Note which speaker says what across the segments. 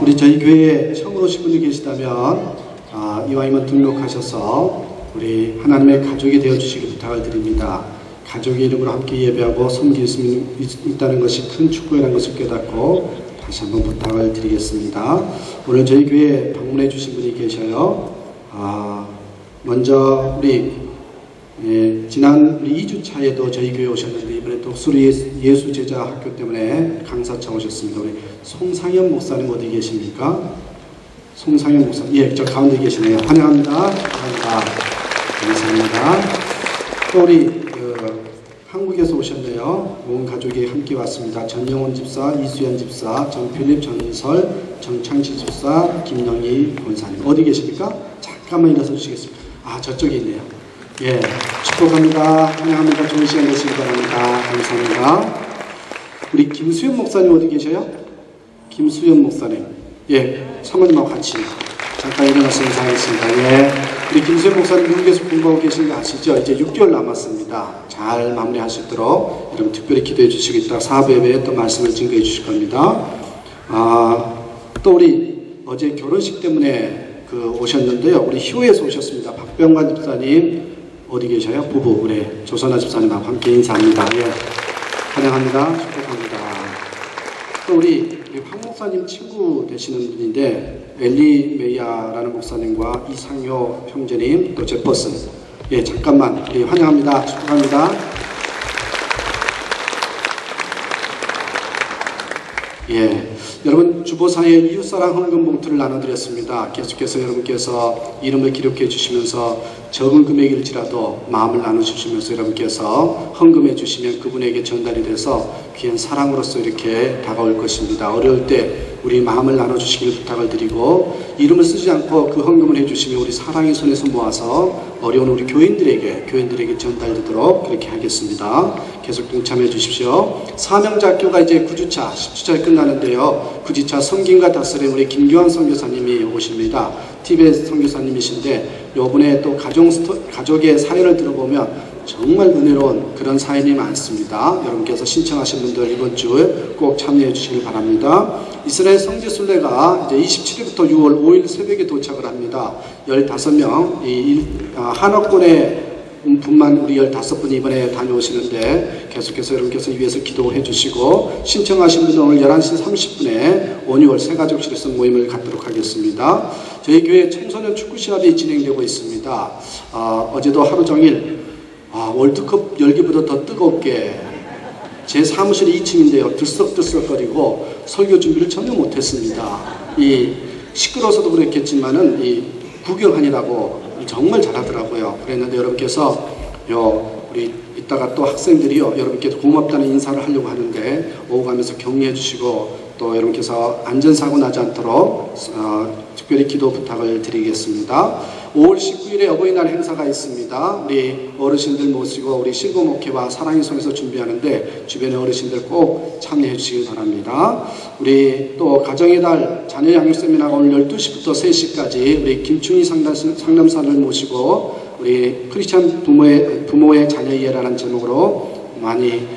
Speaker 1: 우리 저희 교회에 처음 오신 분이 계시다면 이왕이면 등록하셔서 우리 하나님의 가족이 되어주시길 부탁을 드립니다. 가족의 이름으로 함께 예배하고 섬길 수 있다는 것이 큰 축복이라는 것을 깨닫고 다시 한번 부탁을 드리겠습니다. 오늘 저희 교회에 방문해 주신 분이 계셔요. 먼저 우리 지난 2주차에도 저희 교회에 오셨는데 이번에 또 수리 예수제자 학교 때문에 강사차 오셨습니다. 우리 송상현 목사님 어디 계십니까? 송상현 목사님, 예, 저 가운데 계시네요. 환영합니다. 감사합니다. 감사합니다. 또 우리 한국에서 오셨네요. 온 가족이 함께 왔습니다. 전영원 집사, 이수연 집사, 정필립, 전설, 정창지 집사, 김영희 권사님 어디 계십니까? 잠깐만 일어서 주시겠습니다. 저쪽에 있네요. 예, 축복합니다. 환영합니다. 좋은 시간 되시기 바랍니다. 감사합니다. 우리 김수연 목사님 어디 계셔요? 김수연 목사님, 예, 사모님하고 같이 잠깐 일어나서 인사하겠습니다. 예, 우리 김수연 목사님 미국에서 공부하고 계신 거 아시죠? 이제 6개월 남았습니다. 잘 마무리할 수 있도록 여러분 특별히 기도해 주시고 이따 사부 예배에 또 말씀을 증거해 주실 겁니다. 또 우리 어제 결혼식 때문에 오셨는데요. 우리 희우에서 오셨습니다. 박병관 집사님 어디 계셔요? 부부 우리 조선아 집사님하고 함께 인사합니다. 예, 환영합니다. 축복합니다. 또 우리 황 목사님 친구 되시는 분인데 엘리 메이아라는 목사님과 이상효 형제님 또 제퍼슨, 예, 잠깐만 우리 환영합니다. 축복합니다. 예, 여러분 주보상에 이웃사랑 헌금 봉투를 나눠드렸습니다. 계속해서 여러분께서 이름을 기록해 주시면서 적은 금액일지라도 마음을 나눠주시면서 여러분께서 헌금해 주시면 그분에게 전달이 돼서 귀한 사랑으로서 이렇게 다가올 것입니다. 어려울 때 우리 마음을 나눠주시길 부탁을 드리고 이름을 쓰지 않고 그 헌금을 해주시면 우리 사랑의 손에서 모아서 어려운 우리 교인들에게 전달되도록 그렇게 하겠습니다. 계속 동참해 주십시오. 사명자학교가 이제 9주차, 10주차에 끝나는데요. 9주차 섬김과 다스림 우리 김교환 선교사님이 오십니다. TBS 선교사님이신데 요번에 또 가족의 사연을 들어보면 정말 은혜로운 그런 사연이 많습니다. 여러분께서 신청하신 분들 이번 주에 꼭 참여해 주시길 바랍니다. 이스라엘 성지순례가 이제 27일부터 6월 5일 새벽에 도착을 합니다. 15명, 한옥군의 분만 우리 15분이 이번에 다녀오시는데 계속해서 여러분께서 위해서 기도를 해주시고 신청하신 분은 오늘 11시 30분에 온유월 새가족실에서 모임을 갖도록 하겠습니다. 저희 교회 청소년 축구시합이 진행되고 있습니다. 어제도 하루 종일 월드컵 열기보다 더 뜨겁게 제 사무실이 2층인데요. 들썩들썩거리고 설교 준비를 전혀 못했습니다. 시끄러워서도 그랬겠지만은 구경하느라고 정말 잘하더라고요. 그랬는데 여러분께서 우리 이따가 또 학생들이요 여러분께서 고맙다는 인사를 하려고 하는데 오고 가면서 격려해 주시고 또 여러분께서 안전사고 나지 않도록 특별히 기도 부탁을 드리겠습니다. 5월 19일에 어버이날 행사가 있습니다. 우리 어르신들 모시고 우리 실버목회와 사랑의 손에서 준비하는데 주변의 어르신들 꼭 참여해 주시길 바랍니다. 우리 또 가정의 달 자녀 양육 세미나가 오늘 12시부터 3시까지 우리 김충희 상담사를 모시고 우리 크리스찬 부모의 자녀 이해라는 제목으로 많이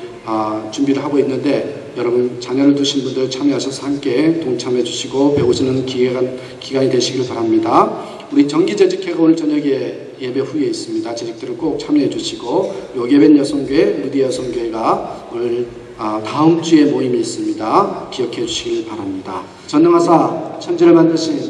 Speaker 1: 준비를 하고 있는데 여러분 자녀를 두신 분들 참여하셔서 함께 동참해 주시고 배우시는 기간이 되시길 바랍니다. 우리 정기재직회가 오늘 저녁에 예배 후에 있습니다. 재직들은 꼭 참여해 주시고 요괴벤 여성교회, 루디 여성교회가 오늘 다음 주에 모임이 있습니다. 기억해 주시길 바랍니다. 전능하사 천지를 만드신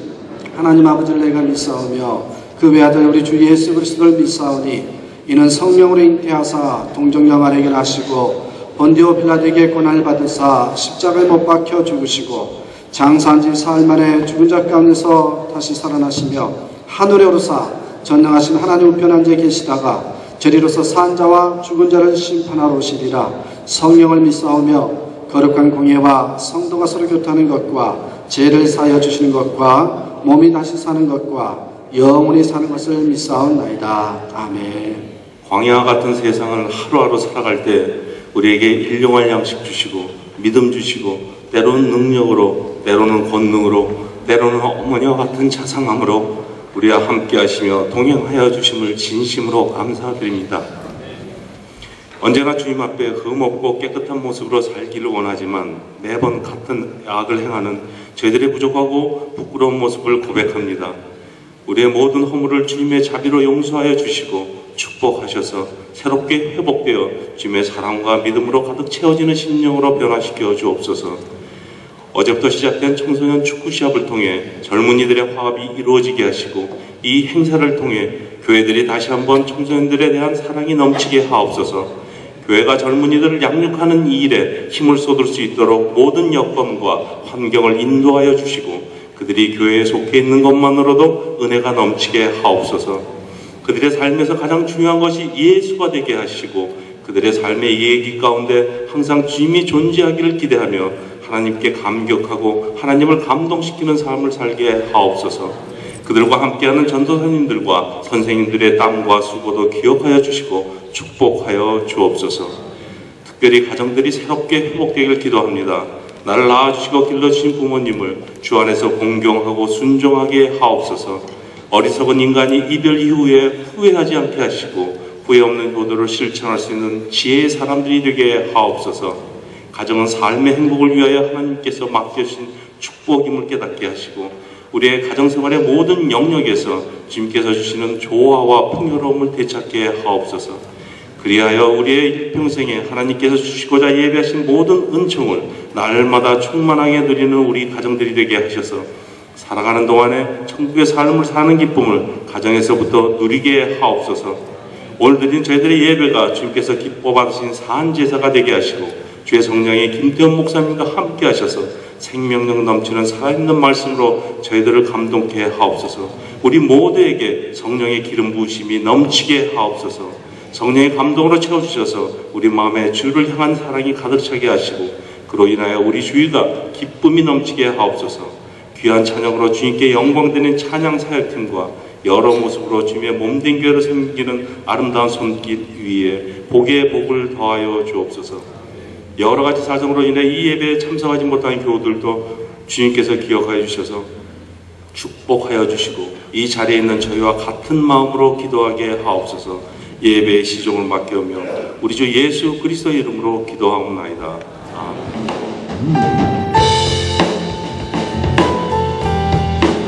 Speaker 1: 하나님 아버지를 내가 믿사오며 그 외아들 우리 주 예수 그리스도를 믿사오니 이는 성령으로 잉태하사 동정녀 마리아에게 나시고 본디오 빌라도에게 고난을 받으사 십자가에 못 박혀 죽으시고 장사한 지 사흘 만에 죽은 자 가운데서 다시 살아나시며 하늘에 오르사 전능하신 하나님 우편 앉아 계시다가 저리로서 산 자와 죽은 자를 심판하러 오시리라. 성령을 믿사오며 거룩한 공예와 성도가 서로 교통하는 것과 죄를 사하여 주시는 것과 몸이 다시 사는 것과 영원히 사는 것을 믿사옵나이다. 아멘.
Speaker 2: 광야와 같은 세상을 하루하루 살아갈 때 우리에게 일용할 양식 주시고 믿음 주시고 때로는 능력으로 때로는 권능으로 때로는 어머니와 같은 자상함으로 우리와 함께 하시며 동행하여 주심을 진심으로 감사드립니다. 언제나 주님 앞에 흠없고 깨끗한 모습으로 살기를 원하지만 매번 같은 악을 행하는 저희들의 부족하고 부끄러운 모습을 고백합니다. 우리의 모든 허물을 주님의 자비로 용서하여 주시고 축복하셔서 새롭게 회복되어 주님의 사랑과 믿음으로 가득 채워지는 심령으로 변화시켜 주옵소서. 어제부터 시작된 청소년 축구 시합을 통해 젊은이들의 화합이 이루어지게 하시고 이 행사를 통해 교회들이 다시 한번 청소년들에 대한 사랑이 넘치게 하옵소서. 교회가 젊은이들을 양육하는 이 일에 힘을 쏟을 수 있도록 모든 여건과 환경을 인도하여 주시고 그들이 교회에 속해 있는 것만으로도 은혜가 넘치게 하옵소서. 그들의 삶에서 가장 중요한 것이 예수가 되게 하시고 그들의 삶의 이야기 가운데 항상 주님이 존재하기를 기대하며 하나님께 감격하고 하나님을 감동시키는 삶을 살게 하옵소서. 그들과 함께하는 전도사님들과 선생님들의 땀과 수고도 기억하여 주시고 축복하여 주옵소서. 특별히 가정들이 새롭게 회복되기를 기도합니다. 나를 낳아주시고 길러주신 부모님을 주 안에서 공경하고 순종하게 하옵소서. 어리석은 인간이 이별 이후에 후회하지 않게 하시고 후회 없는 효도를 실천할 수 있는 지혜의 사람들이 되게 하옵소서. 가정은 삶의 행복을 위하여 하나님께서 맡겨주신 축복임을 깨닫게 하시고 우리의 가정생활의 모든 영역에서 주님께서 주시는 조화와 풍요로움을 되찾게 하옵소서. 그리하여 우리의 일평생에 하나님께서 주시고자 예배하신 모든 은총을 날마다 충만하게 누리는 우리 가정들이 되게 하셔서 살아가는 동안에 천국의 삶을 사는 기쁨을 가정에서부터 누리게 하옵소서. 오늘 드린 저희들의 예배가 주님께서 기뻐 받으신 산제사가 되게 하시고 주의 성령의 김태원 목사님과 함께 하셔서 생명력 넘치는 살아있는 말씀으로 저희들을 감동케 하옵소서. 우리 모두에게 성령의 기름 부으심이 넘치게 하옵소서. 성령의 감동으로 채워주셔서 우리 마음에 주를 향한 사랑이 가득 차게 하시고 그로 인하여 우리 주위가 기쁨이 넘치게 하옵소서. 귀한 찬양으로 주님께 영광되는 찬양 사역팀과 여러 모습으로 주님의 몸된 교회를 섬기는 아름다운 손길 위에 복의 복을 더하여 주옵소서. 여러 가지 사정으로 인해 이 예배에 참석하지 못한 교우들도 주님께서 기억하여 주셔서 축복하여 주시고 이 자리에 있는 저희와 같은 마음으로 기도하게 하옵소서. 예배의 시종을 맡겨오며 우리 주 예수 그리스도의 이름으로 기도하옵나이다. 아멘.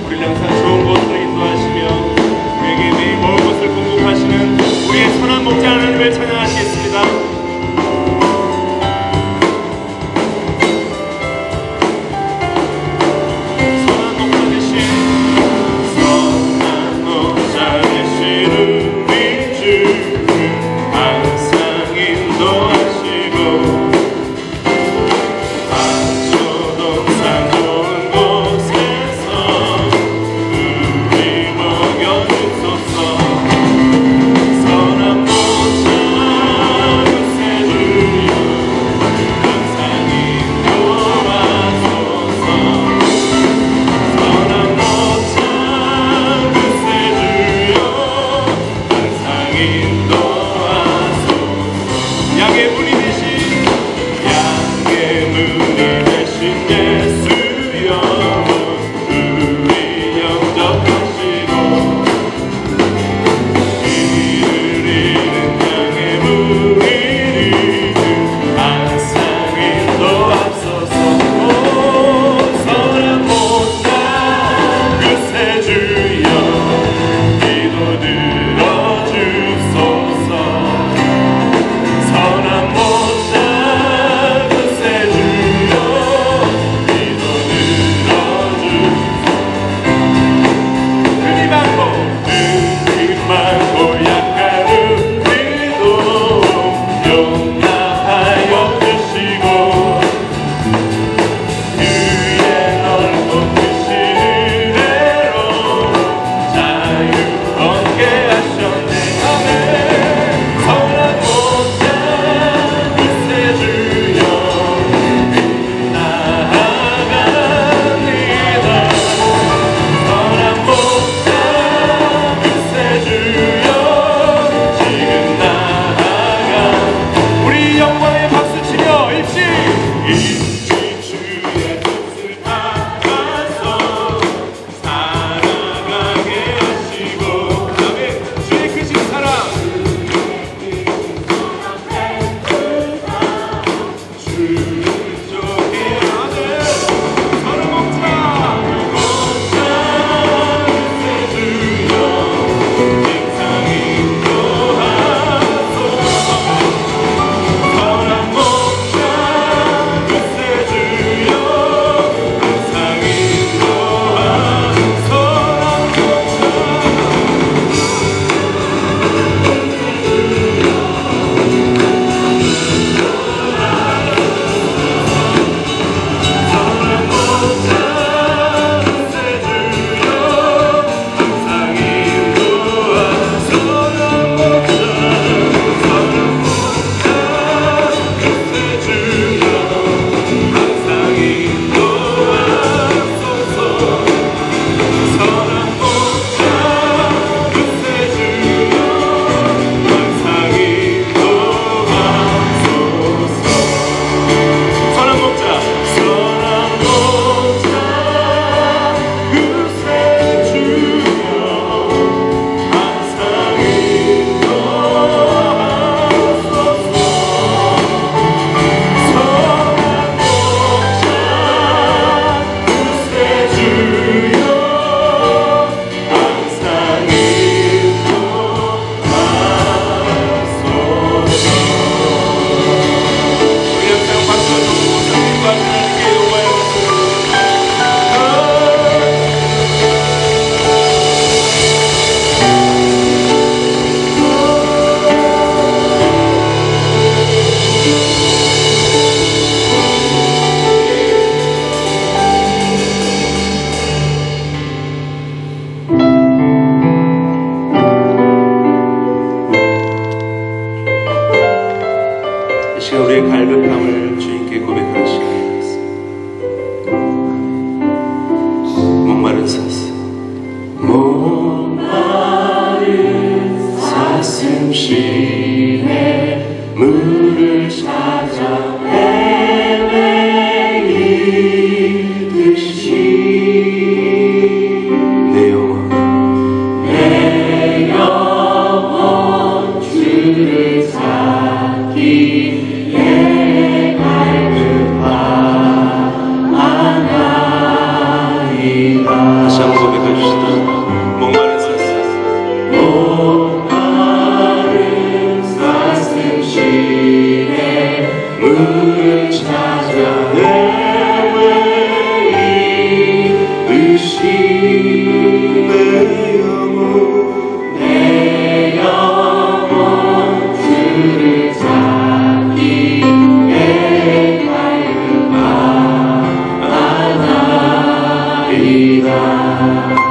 Speaker 2: 우리를 항상 좋은 곳으로 인도하시며 우리에게 매일 먹을 것을 공급하시는 우리의 선한 목자 하나님을 찬양하시겠습니다.
Speaker 3: 항상 인도하시고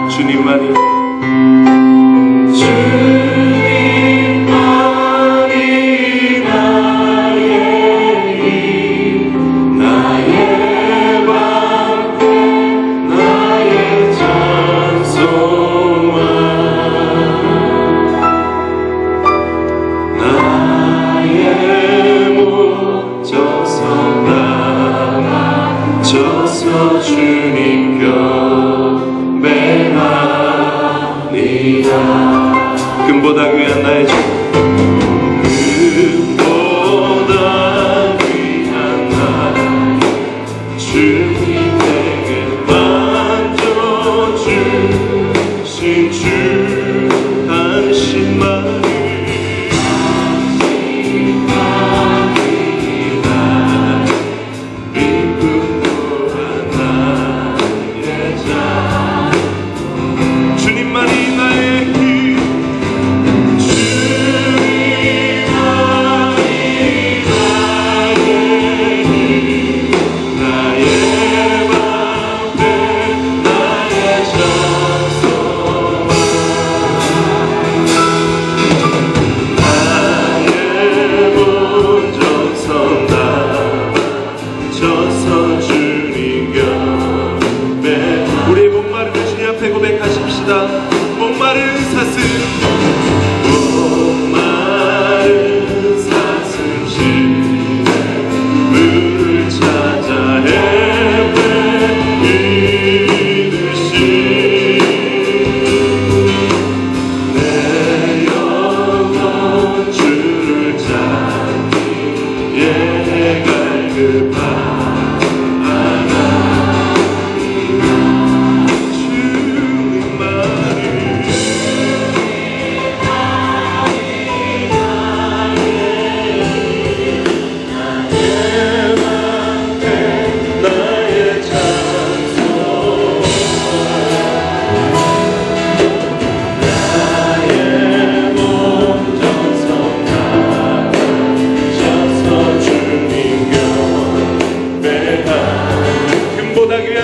Speaker 2: 주님만이 주님 경배하리라. 금보다 귀한 나의 주, 금보다 귀한 나의 주님 내게 만져주신 주 당신만을 고백하십시다. 목마른 사슴, 목마른 사슴 물을 찾아 헤매이듯이 내 영혼 주를 찾기에 갈급한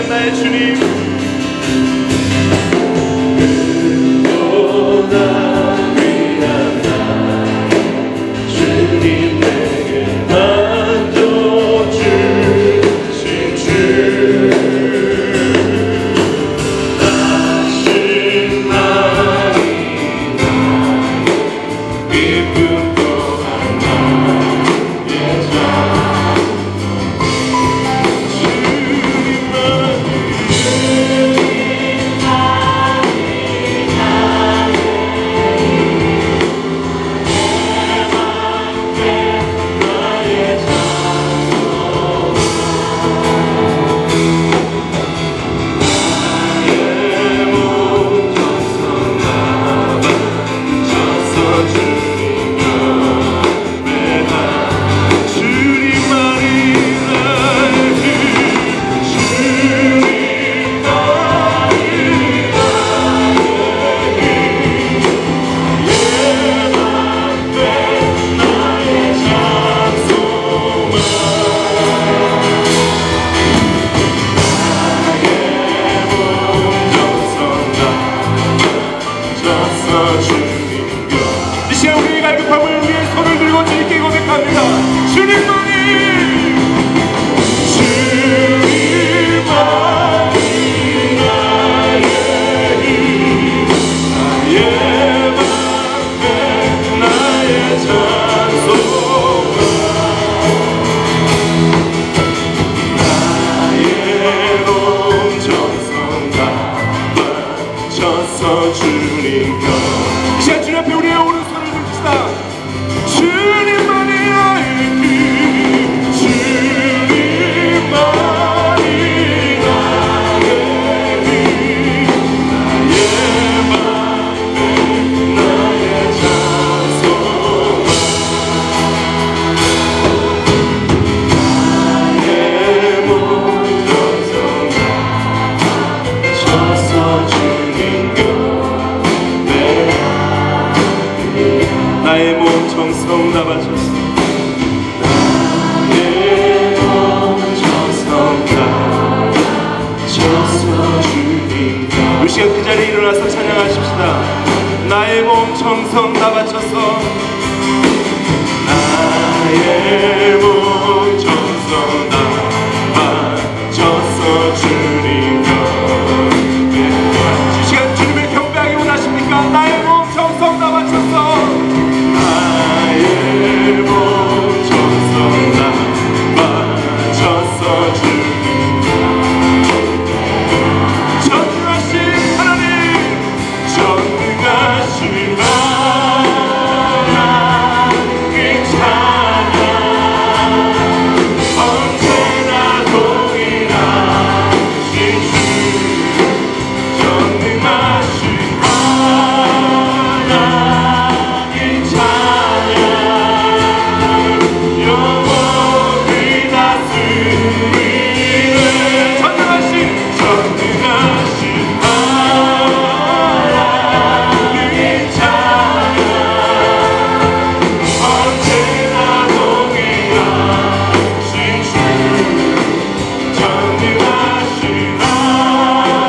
Speaker 2: 나의 주님, 금보다 귀한 나의 주님 내게 만져주신 주 당신만이 나의 기쁨 또한 나의 자 이 시간 우리의 갈급함을 우리의 손을 들고 주님께 고백합니다. 주님만이 나의 힘, 나의 방패, 나의 찬송가, 나의 온 정성 다 바쳐서 주님 곁 이 시간 주님 앞에 우리의 오른손을 들읍시다. 주님만이 나의 힘, 주님만이 나의 힘, 나의 방패, 나의 찬송가, 나의 온 정성 다 바쳐서 주님 곁 나의 몸 정성 다 바쳤어. 나의 몸 정성 다 바쳤어. 주님. 이 시간 그 자리에 일어나서 찬양하십시다. 나의 몸 정성 다 바쳐서, 나의 몸 정성 다 바쳐서 주님 곁에. 이 시간 주님을 경배하기 원하십니까? 나의 몸 정성 다 바쳐서, 나의 몸 정성 다 바쳐서 주님. 전능하신 하나님, 전능하신 하나님 찬양. 언제나 동일하신 주, 전능하신 하나님 찬양. 영원히 다스리는 전능하신 하나님 찬양. 언제나 동일하신 주, 전능하신 하나님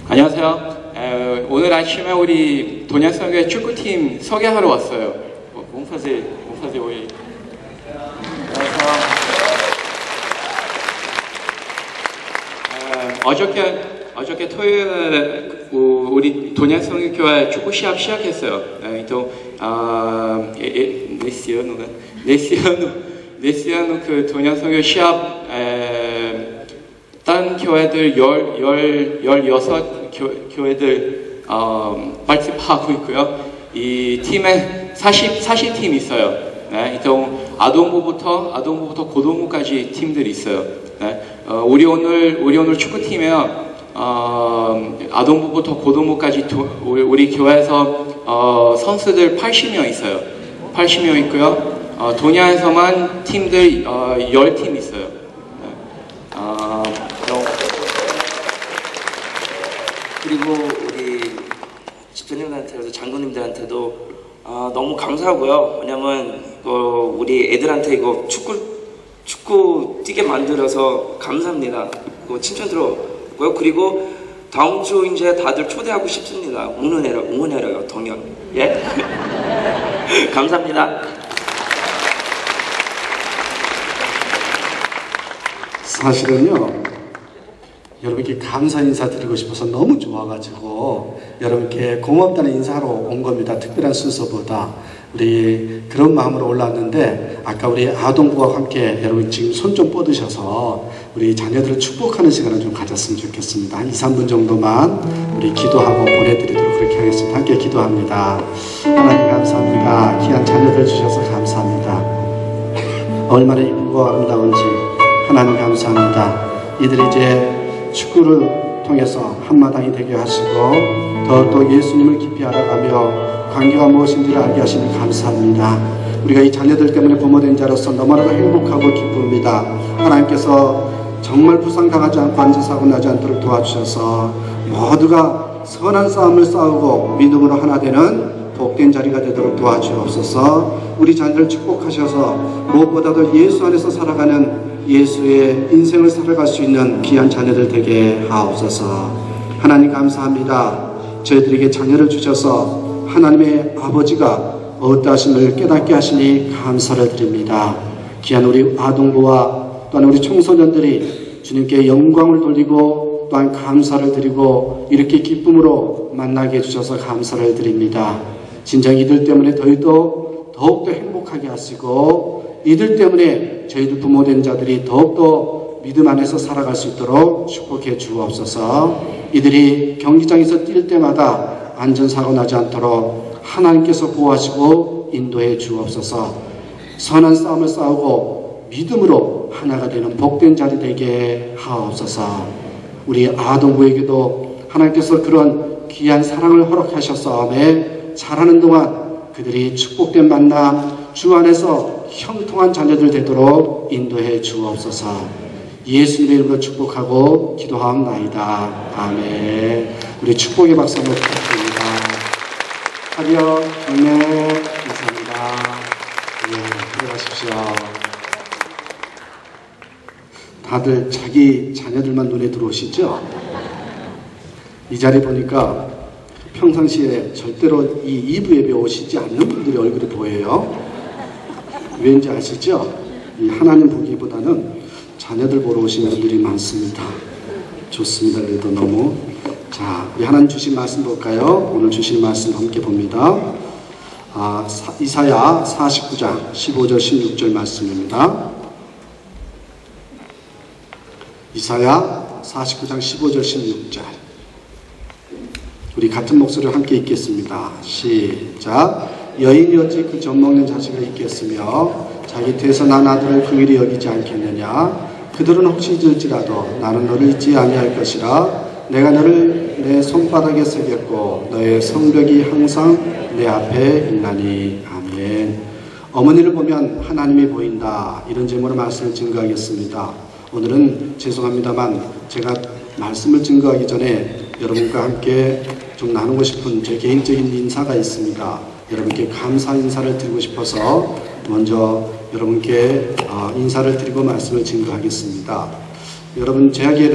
Speaker 3: 안녕하세요. 오늘 아침에 우리 동양선교회 축구팀 소개하러 왔어요. 몸파세 오이. 어저께 토요일에 우리 동양선교회 축구 시합 시작했어요. 또 네시아누 그 동양선교 시합 다른 교회들 16 교회들 particip하고 있고요. 이 팀에 40팀 있어요. 네, 또 아동부부터 고등부까지 팀들이 있어요. 네, 우리 오늘 축구팀에요. 아동부부터 고등부까지 우리 교회에서 선수들 80명 있어요. 80명 있고요. 도냐에서만 팀들 10팀 있어요.
Speaker 4: 그리고 우리 집사님들한테도 장로님들한테도 너무 감사하고요. 왜냐면 우리 애들한테 이거 축구 뛰게 만들어서 감사합니다. 칭찬 들었고요. 그리고 다음 주 이제 다들 초대하고 싶습니다. 응원해라요, 동양. 예? 감사합니다.
Speaker 1: 사실은요, 여러분께 감사 인사 드리고 싶어서 너무 좋아가지고 여러분께 고맙다는 인사로 온 겁니다. 특별한 순서보다 우리 그런 마음으로 올라왔는데, 아까 우리 아동부와 함께 여러분 지금 손 좀 뻗으셔서 우리 자녀들을 축복하는 시간을 좀 가졌으면 좋겠습니다. 한 2, 3분 정도만 우리 기도하고 보내드리도록 그렇게 하겠습니다. 함께 기도합니다. 하나님 감사합니다. 귀한 자녀들 주셔서 감사합니다. 얼마나 이쁘고 아름다운지 하나님 감사합니다. 이들이 이제 축구를 통해서 한마당이 되게 하시고 더욱더 예수님을 깊이 알아가며 관계가 무엇인지를 알게 하시니 감사합니다. 우리가 이 자녀들 때문에 부모된 자로서 너무나도 행복하고 기쁩니다. 하나님께서 정말 부상당하지 않고 안전사고 나지 않도록 도와주셔서 모두가 선한 싸움을 싸우고 믿음으로 하나 되는 복된 자리가 되도록 도와주옵소서. 우리 자녀를 축복하셔서 무엇보다도 예수 안에서 살아가는 예수의 인생을 살아갈 수 있는 귀한 자녀들 되게 하옵소서. 하나님 감사합니다. 저희들에게 자녀를 주셔서 하나님의 아버지가 어떠하심을 깨닫게 하시니 감사를 드립니다. 귀한 우리 아동부와 또한 우리 청소년들이 주님께 영광을 돌리고 또한 감사를 드리고 이렇게 기쁨으로 만나게 해주셔서 감사를 드립니다. 진정 이들 때문에 더욱더 행복하게 하시고 이들 때문에 저희들 부모된 자들이 더욱더 믿음 안에서 살아갈 수 있도록 축복해 주옵소서. 이들이 경기장에서 뛸 때마다 안전사고 나지 않도록 하나님께서 보호하시고 인도해 주옵소서. 선한 싸움을 싸우고 믿음으로 하나가 되는 복된 자리 되게 하옵소서. 우리 아동부에게도 하나님께서 그런 귀한 사랑을 허락하셨사오매 자라는 동안 그들이 축복된 만남 주 안에서 형통한 자녀들 되도록 인도해 주옵소서. 예수님의 이름으로 축복하고 기도하옵나이다. 아멘. 우리 축복의 박수 한번 부탁드립니다. 하리어 경례 감사합니다. 예, 들어가십시오. 다들 자기 자녀들만 눈에 들어오시죠? 이 자리 보니까 평상시에 절대로 이 2부 예배 오시지 않는 분들의 얼굴이 보여요. 왠지 아시죠? 이 하나님 보기보다는 자녀들 보러 오신 분들이 많습니다. 좋습니다. 그래도 너무. 자, 우리 하나님 주신 말씀 볼까요? 오늘 주신 말씀 함께 봅니다. 이사야 49장 15절 16절 말씀입니다. 이사야 49장 15절 16절 우리 같은 목소리로 함께 읽겠습니다. 시작. 여인이 어찌 그 젖먹는 자식을 잊겠으며 자기 태에서 난 아들을 긍휼히 여기지 않겠느냐. 그들은 혹시 잊을지라도 나는 너를 잊지 아니할 것이라. 내가 너를 내 손바닥에 새겼고 너의 성벽이 항상 내 앞에 있나니. 아멘. 어머니를 보면 하나님이 보인다. 이런 제목으로 말씀을 증거하겠습니다. 오늘은 죄송합니다만 제가 말씀을 증거하기 전에 여러분과 함께 좀 나누고 싶은 제 개인적인 인사가 있습니다. 여러분께 감사 인사를 드리고 싶어서 먼저 여러분께 인사를 드리고 말씀을 증거하겠습니다. 여러분 저에게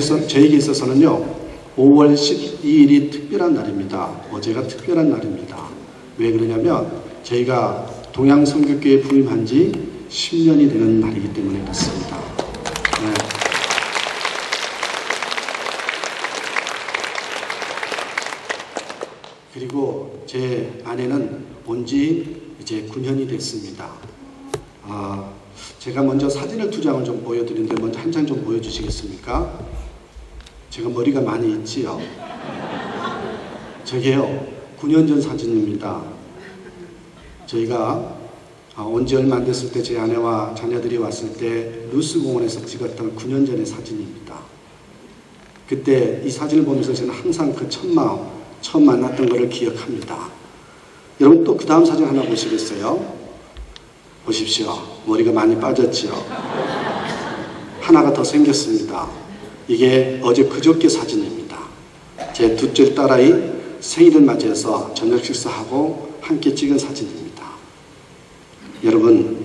Speaker 1: 있어서는요 5월 12일이 특별한 날입니다. 어제가 특별한 날입니다. 왜 그러냐면 저희가 동양선교교회에 부임한 지 10년이 되는 날이기 때문에 그렇습니다. 네. 그리고 제 아내는 온 지 이제 9년이 됐습니다. 제가 먼저 사진을 2장을 좀 보여드리는데 먼저 한 장 좀 보여주시겠습니까? 제가 머리가 많이 있지요. 저게요 9년 전 사진입니다. 저희가 온 지 얼마 안 됐을 때 제 아내와 자녀들이 왔을 때 루스공원에서 찍었던 9년 전의 사진입니다. 그때 이 사진을 보면서 저는 항상 그 처음 만났던 것을 기억합니다. 여러분 또 그 다음 사진 하나 보시겠어요? 보십시오. 머리가 많이 빠졌죠. 하나가 더 생겼습니다. 이게 어제 그저께 사진입니다. 제 둘째 딸아이 생일을 맞이해서 저녁 식사하고 함께 찍은 사진입니다. 여러분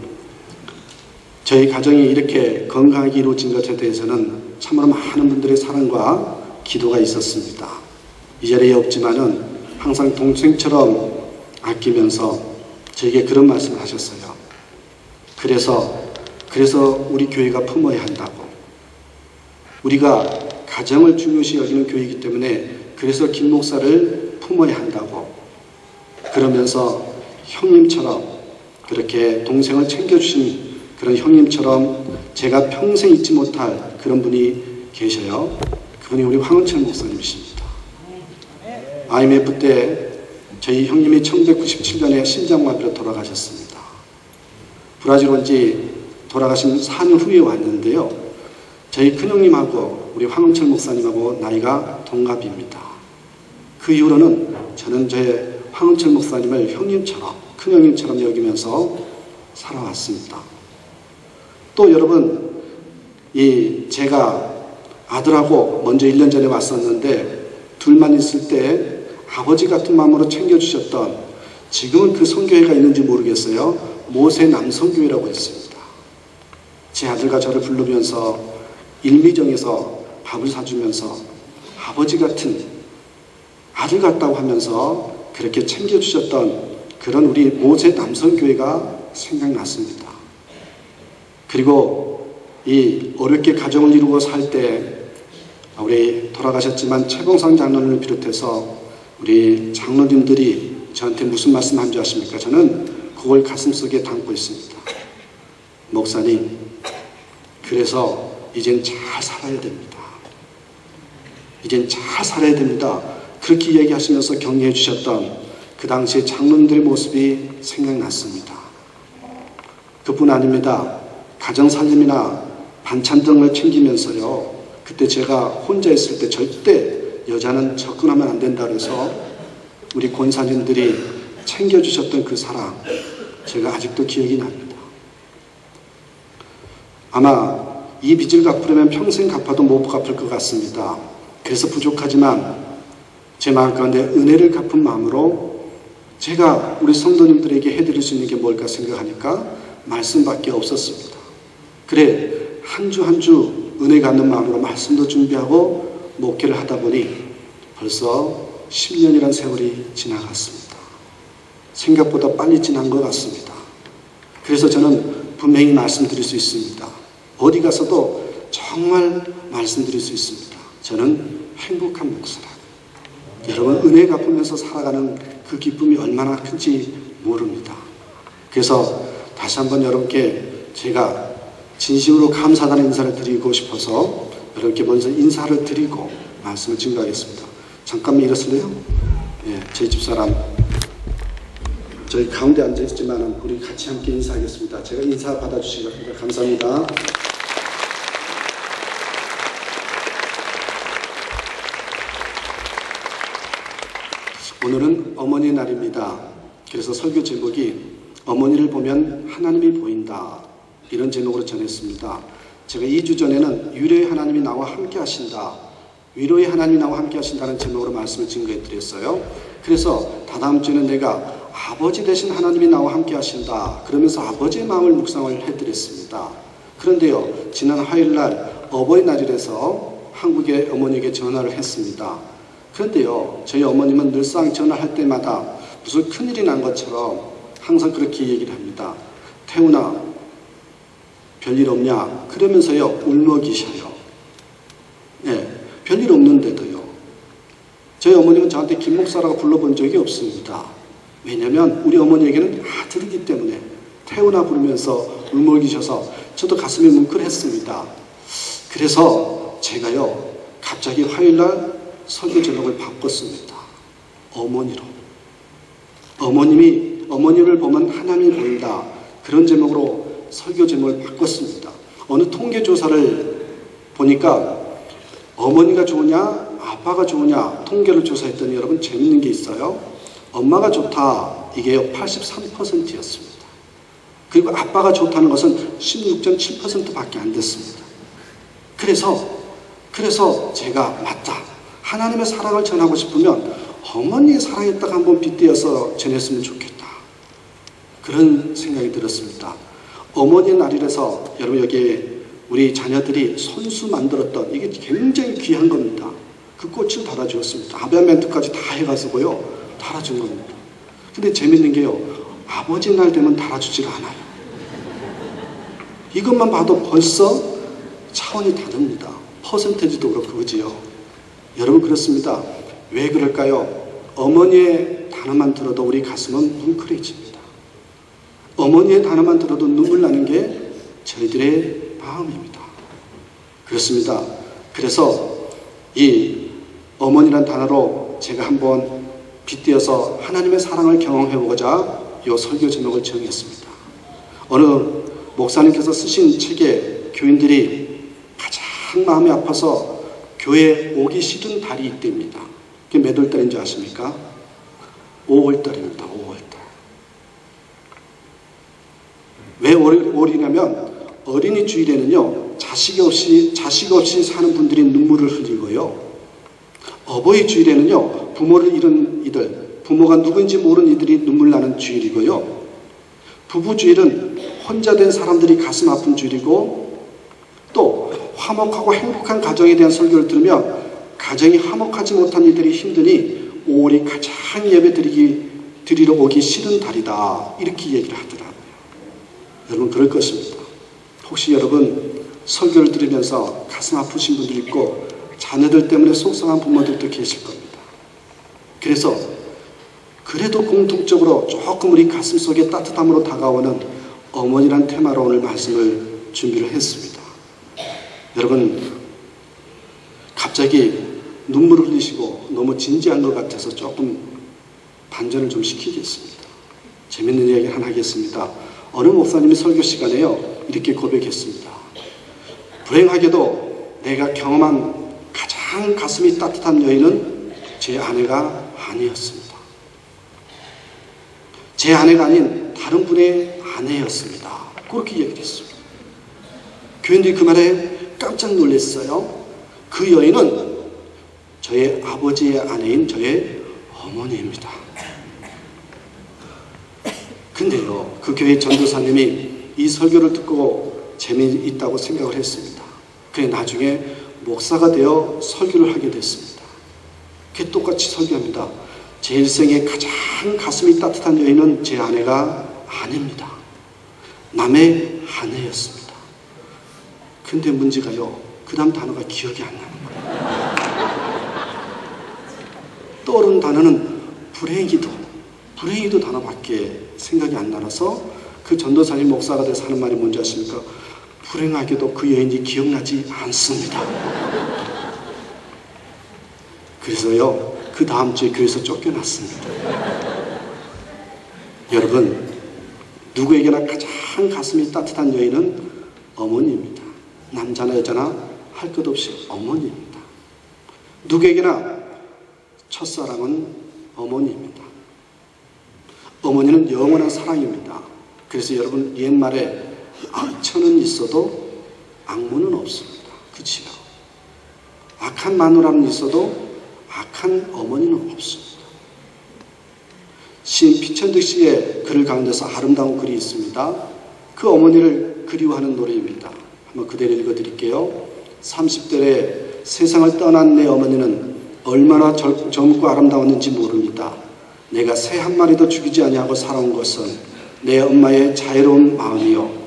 Speaker 1: 저희 가정이 이렇게 건강하게 이루어진 것에 대해서는 참으로 많은 분들의 사랑과 기도가 있었습니다. 이 자리에 없지만은 항상 동생처럼 아끼면서 저에게 그런 말씀을 하셨어요. 그래서 우리 교회가 품어야 한다고. 우리가 가정을 중요시 여기는 교회이기 때문에 그래서 김 목사를 품어야 한다고. 그러면서 형님처럼 그렇게 동생을 챙겨주신 그런 형님처럼 제가 평생 잊지 못할 그런 분이 계셔요. 그분이 우리 황은철 목사님이십니다. IMF 때 저희 형님이 1997년에 심장마비로 돌아가셨습니다. 브라질 온지 돌아가신 4년 후에 왔는데요. 저희 큰형님하고 우리 황은철 목사님하고 나이가 동갑입니다. 그 이후로는 저는 제 황은철 목사님을 형님처럼 큰형님처럼 여기면서 살아왔습니다. 또 여러분 제가 아들하고 먼저 1년 전에 왔었는데 둘만 있을 때 아버지 같은 마음으로 챙겨주셨던 지금은 그 선교회가 있는지 모르겠어요. 모세 남선교회라고 있습니다. 제 아들과 저를 부르면서 일미정에서 밥을 사주면서 아버지 같은 아들 같다고 하면서 그렇게 챙겨주셨던 그런 우리 모세 남성교회가 생각났습니다. 그리고 이 어렵게 가정을 이루고 살 때 우리 돌아가셨지만 최봉상 장로님을 비롯해서 우리 장로님들이 저한테 무슨 말씀 한 줄 아십니까? 저는 그걸 가슴속에 담고 있습니다. 목사님, 그래서 이젠 잘 살아야 됩니다. 이젠 잘 살아야 됩니다. 그렇게 얘기하시면서 격려해 주셨던 그 당시의 장로님들의 모습이 생각났습니다. 그뿐 아닙니다. 가정살림이나 반찬 등을 챙기면서요, 그때 제가 혼자 있을 때 절대 여자는 접근하면 안 된다 그래서 우리 권사님들이 챙겨주셨던 그 사랑, 제가 아직도 기억이 납니다. 아마 이 빚을 갚으려면 평생 갚아도 못 갚을 것 같습니다. 그래서 부족하지만 제 마음 가운데 은혜를 갚은 마음으로 제가 우리 성도님들에게 해드릴 수 있는 게 뭘까 생각하니까 말씀밖에 없었습니다. 그래, 한 주 한 주 은혜 갖는 마음으로 말씀도 준비하고 목회를 하다 보니 벌써 10년이란 세월이 지나갔습니다. 생각보다 빨리 지난 것 같습니다. 그래서 저는 분명히 말씀드릴 수 있습니다. 어디 가서도 정말 말씀드릴 수 있습니다. 저는 행복한 목사라고. 여러분, 은혜 갚으면서 살아가는 그 기쁨이 얼마나 큰지 모릅니다. 그래서 다시 한번 여러분께 제가 진심으로 감사하다는 인사를 드리고 싶어서 여러분께 먼저 인사를 드리고 말씀을 증거하겠습니다. 잠깐만 일어설래요? 예, 제 집사람 저희 가운데 앉아있지만 우리 같이 함께 인사하겠습니다. 제가 인사 받아주시기 바랍니다. 감사합니다. 오늘은 어머니의 날입니다. 그래서 설교 제목이 어머니를 보면 하나님이 보인다, 이런 제목으로 전했습니다. 제가 2주 전에는 위로의 하나님이 나와 함께 하신다, 위로의 하나님이 나와 함께 하신다는 제목으로 말씀을 증거해 드렸어요. 그래서 다다음 주에는 내가 아버지 되신 하나님이 나와 함께 하신다, 그러면서 아버지의 마음을 묵상을 해드렸습니다. 그런데요, 지난 화요일날 어버이날이라서 한국의 어머니에게 전화를 했습니다. 그런데요, 저희 어머님은 늘상 전화할 때마다 무슨 큰일이 난 것처럼 항상 그렇게 얘기를 합니다. 태훈아, 별일 없냐? 그러면서요, 울먹이셔요. 네, 별일 없는데도요. 저희 어머님은 저한테 김 목사라고 불러본 적이 없습니다. 왜냐면 우리 어머니에게는 아들이기 때문에 태훈아 부르면서 울먹이셔서 저도 가슴이 뭉클했습니다. 그래서 제가요, 갑자기 화요일날 설교 제목을 바꿨습니다. 어머니로. 어머님을 보면 하나님이 보인다, 그런 제목으로 설교 제목을 바꿨습니다. 어느 통계조사를 보니까 어머니가 좋으냐 아빠가 좋으냐 통계를 조사했더니 여러분 재밌는 게 있어요. 엄마가 좋다, 이게 83%였습니다. 그리고 아빠가 좋다는 것은 16.7%밖에 안 됐습니다. 그래서 제가 맞다, 하나님의 사랑을 전하고 싶으면 어머니의 사랑에 딱 한번 빗대어서 전했으면 좋겠다, 그런 생각이 들었습니다. 어머니의 날이라서 여러분 여기에 우리 자녀들이 손수 만들었던, 이게 굉장히 귀한 겁니다. 그 꽃을 달아주었습니다. 아베멘트까지 다 해가지고요, 달아준 겁니다. 근데 재밌는 게요, 아버지 날 되면 달아주질 않아요. 이것만 봐도 벌써 차원이 다릅니다. 퍼센테이지도 그렇고, 그지요? 여러분, 그렇습니다. 왜 그럴까요? 어머니의 단어만 들어도 우리 가슴은 뭉클해집니다. 어머니의 단어만 들어도 눈물 나는 게 저희들의 마음입니다. 그렇습니다. 그래서 이 어머니란 단어로 제가 한번 빗대어서 하나님의 사랑을 경험해보고자 이 설교 제목을 정했습니다. 어느 목사님께서 쓰신 책에 교인들이 가장 마음이 아파서 교회에 오기 싫은 달이 이때입니다. 그게 몇 월달인지 아십니까? 5월달입니다. 5월달. 왜 5월이냐면 어린이 주일에는요, 자식 없이 사는 분들이 눈물을 흘리고요, 어버이 주일에는요, 부모를 잃은 이들, 부모가 누구인지 모르는 이들이 눈물 나는 주일이고요, 부부 주일은 혼자 된 사람들이 가슴 아픈 주일이고, 또 화목하고 행복한 가정에 대한 설교를 들으면 가정이 화목하지 못한 이들이 힘드니 5월이 가장 예배 드리러 오기 싫은 달이다. 이렇게 얘기를 하더라고요. 여러분 그럴 것입니다. 혹시 여러분 설교를 들으면서 가슴 아프신 분들 있고 자녀들 때문에 속상한 부모들도 계실 겁니다. 그래서 그래도 공통적으로 조금 우리 가슴 속에 따뜻함으로 다가오는 어머니란 테마로 오늘 말씀을 준비를 했습니다. 여러분 갑자기 눈물을 흘리시고 너무 진지한 것 같아서 조금 반전을 좀 시키겠습니다. 재밌는 이야기 하나 하겠습니다. 어느 목사님이 설교 시간에요 이렇게 고백했습니다. 불행하게도 내가 경험한 가장 가슴이 따뜻한 여인은 제 아내가 아니었습니다. 제 아내가 아닌 다른 분의 아내였습니다. 그렇게 얘기를 했습니다. 교인들이 그 말에 깜짝 놀랐어요. 그 여인은 저의 아버지의 아내인 저의 어머니입니다. 근데요, 그 교회 전도사님이 이 설교를 듣고 재미있다고 생각을 했습니다. 그래 나중에 목사가 되어 설교를 하게 됐습니다. 그게 똑같이 설교합니다. 제 일생에 가장 가슴이 따뜻한 여인은 제 아내가 아닙니다. 남의 아내였습니다. 근데 문제가요, 그 다음 단어가 기억이 안 나는 거예요. 떠오르는 단어는 불행히도 단어밖에 생각이 안 나서 그 전도사님 목사가 돼서 하는 말이 뭔지 아십니까? 불행하게도 그 여인이 기억나지 않습니다. 그래서요, 그 다음 주에 교회에서 쫓겨났습니다. 여러분, 누구에게나 가장 가슴이 따뜻한 여인은 어머니입니다. 남자나 여자나 할 것 없이 어머니입니다. 누구에게나 첫사랑은 어머니입니다. 어머니는 영원한 사랑입니다. 그래서 여러분 옛말에 악천은 있어도 악모는 없습니다. 그치요? 악한 마누라는 있어도 악한 어머니는 없습니다. 시인 피천득 씨의 글 가운데서 아름다운 글이 있습니다. 그 어머니를 그리워하는 노래입니다. 한번 그대로 읽어드릴게요. 30대에 세상을 떠난 내 어머니는 얼마나 젊고 아름다웠는지 모릅니다. 내가 새 한 마리도 죽이지 아니하고 살아온 것은 내 엄마의 자애로운 마음이요,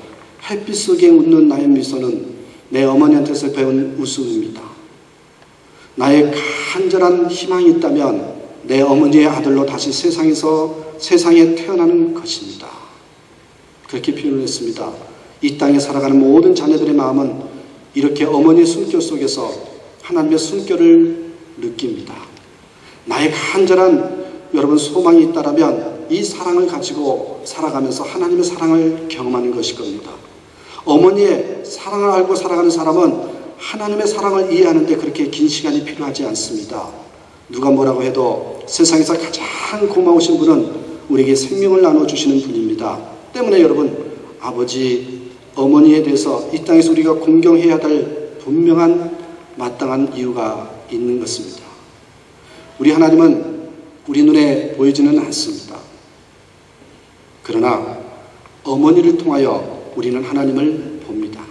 Speaker 1: 햇빛 속에 웃는 나의 미소는 내 어머니한테서 배운 웃음입니다. 나의 간절한 희망이 있다면 내 어머니의 아들로 다시 세상에 태어나는 것입니다. 그렇게 표현을 했습니다. 이 땅에 살아가는 모든 자녀들의 마음은 이렇게 어머니의 숨결 속에서 하나님의 숨결을 느낍니다. 나의 간절한 여러분 소망이 있다라면 이 사랑을 가지고 살아가면서 하나님의 사랑을 경험하는 것일 겁니다. 어머니의 사랑을 알고 살아가는 사람은 하나님의 사랑을 이해하는데 그렇게 긴 시간이 필요하지 않습니다. 누가 뭐라고 해도 세상에서 가장 고마우신 분은 우리에게 생명을 나눠주시는 분입니다. 때문에 여러분, 아버지, 어머니에 대해서 이 땅에서 우리가 공경해야 될 분명한 마땅한 이유가 있는 것입니다. 우리 하나님은 우리 눈에 보이지는 않습니다. 그러나 어머니를 통하여 우리는 하나님을 봅니다.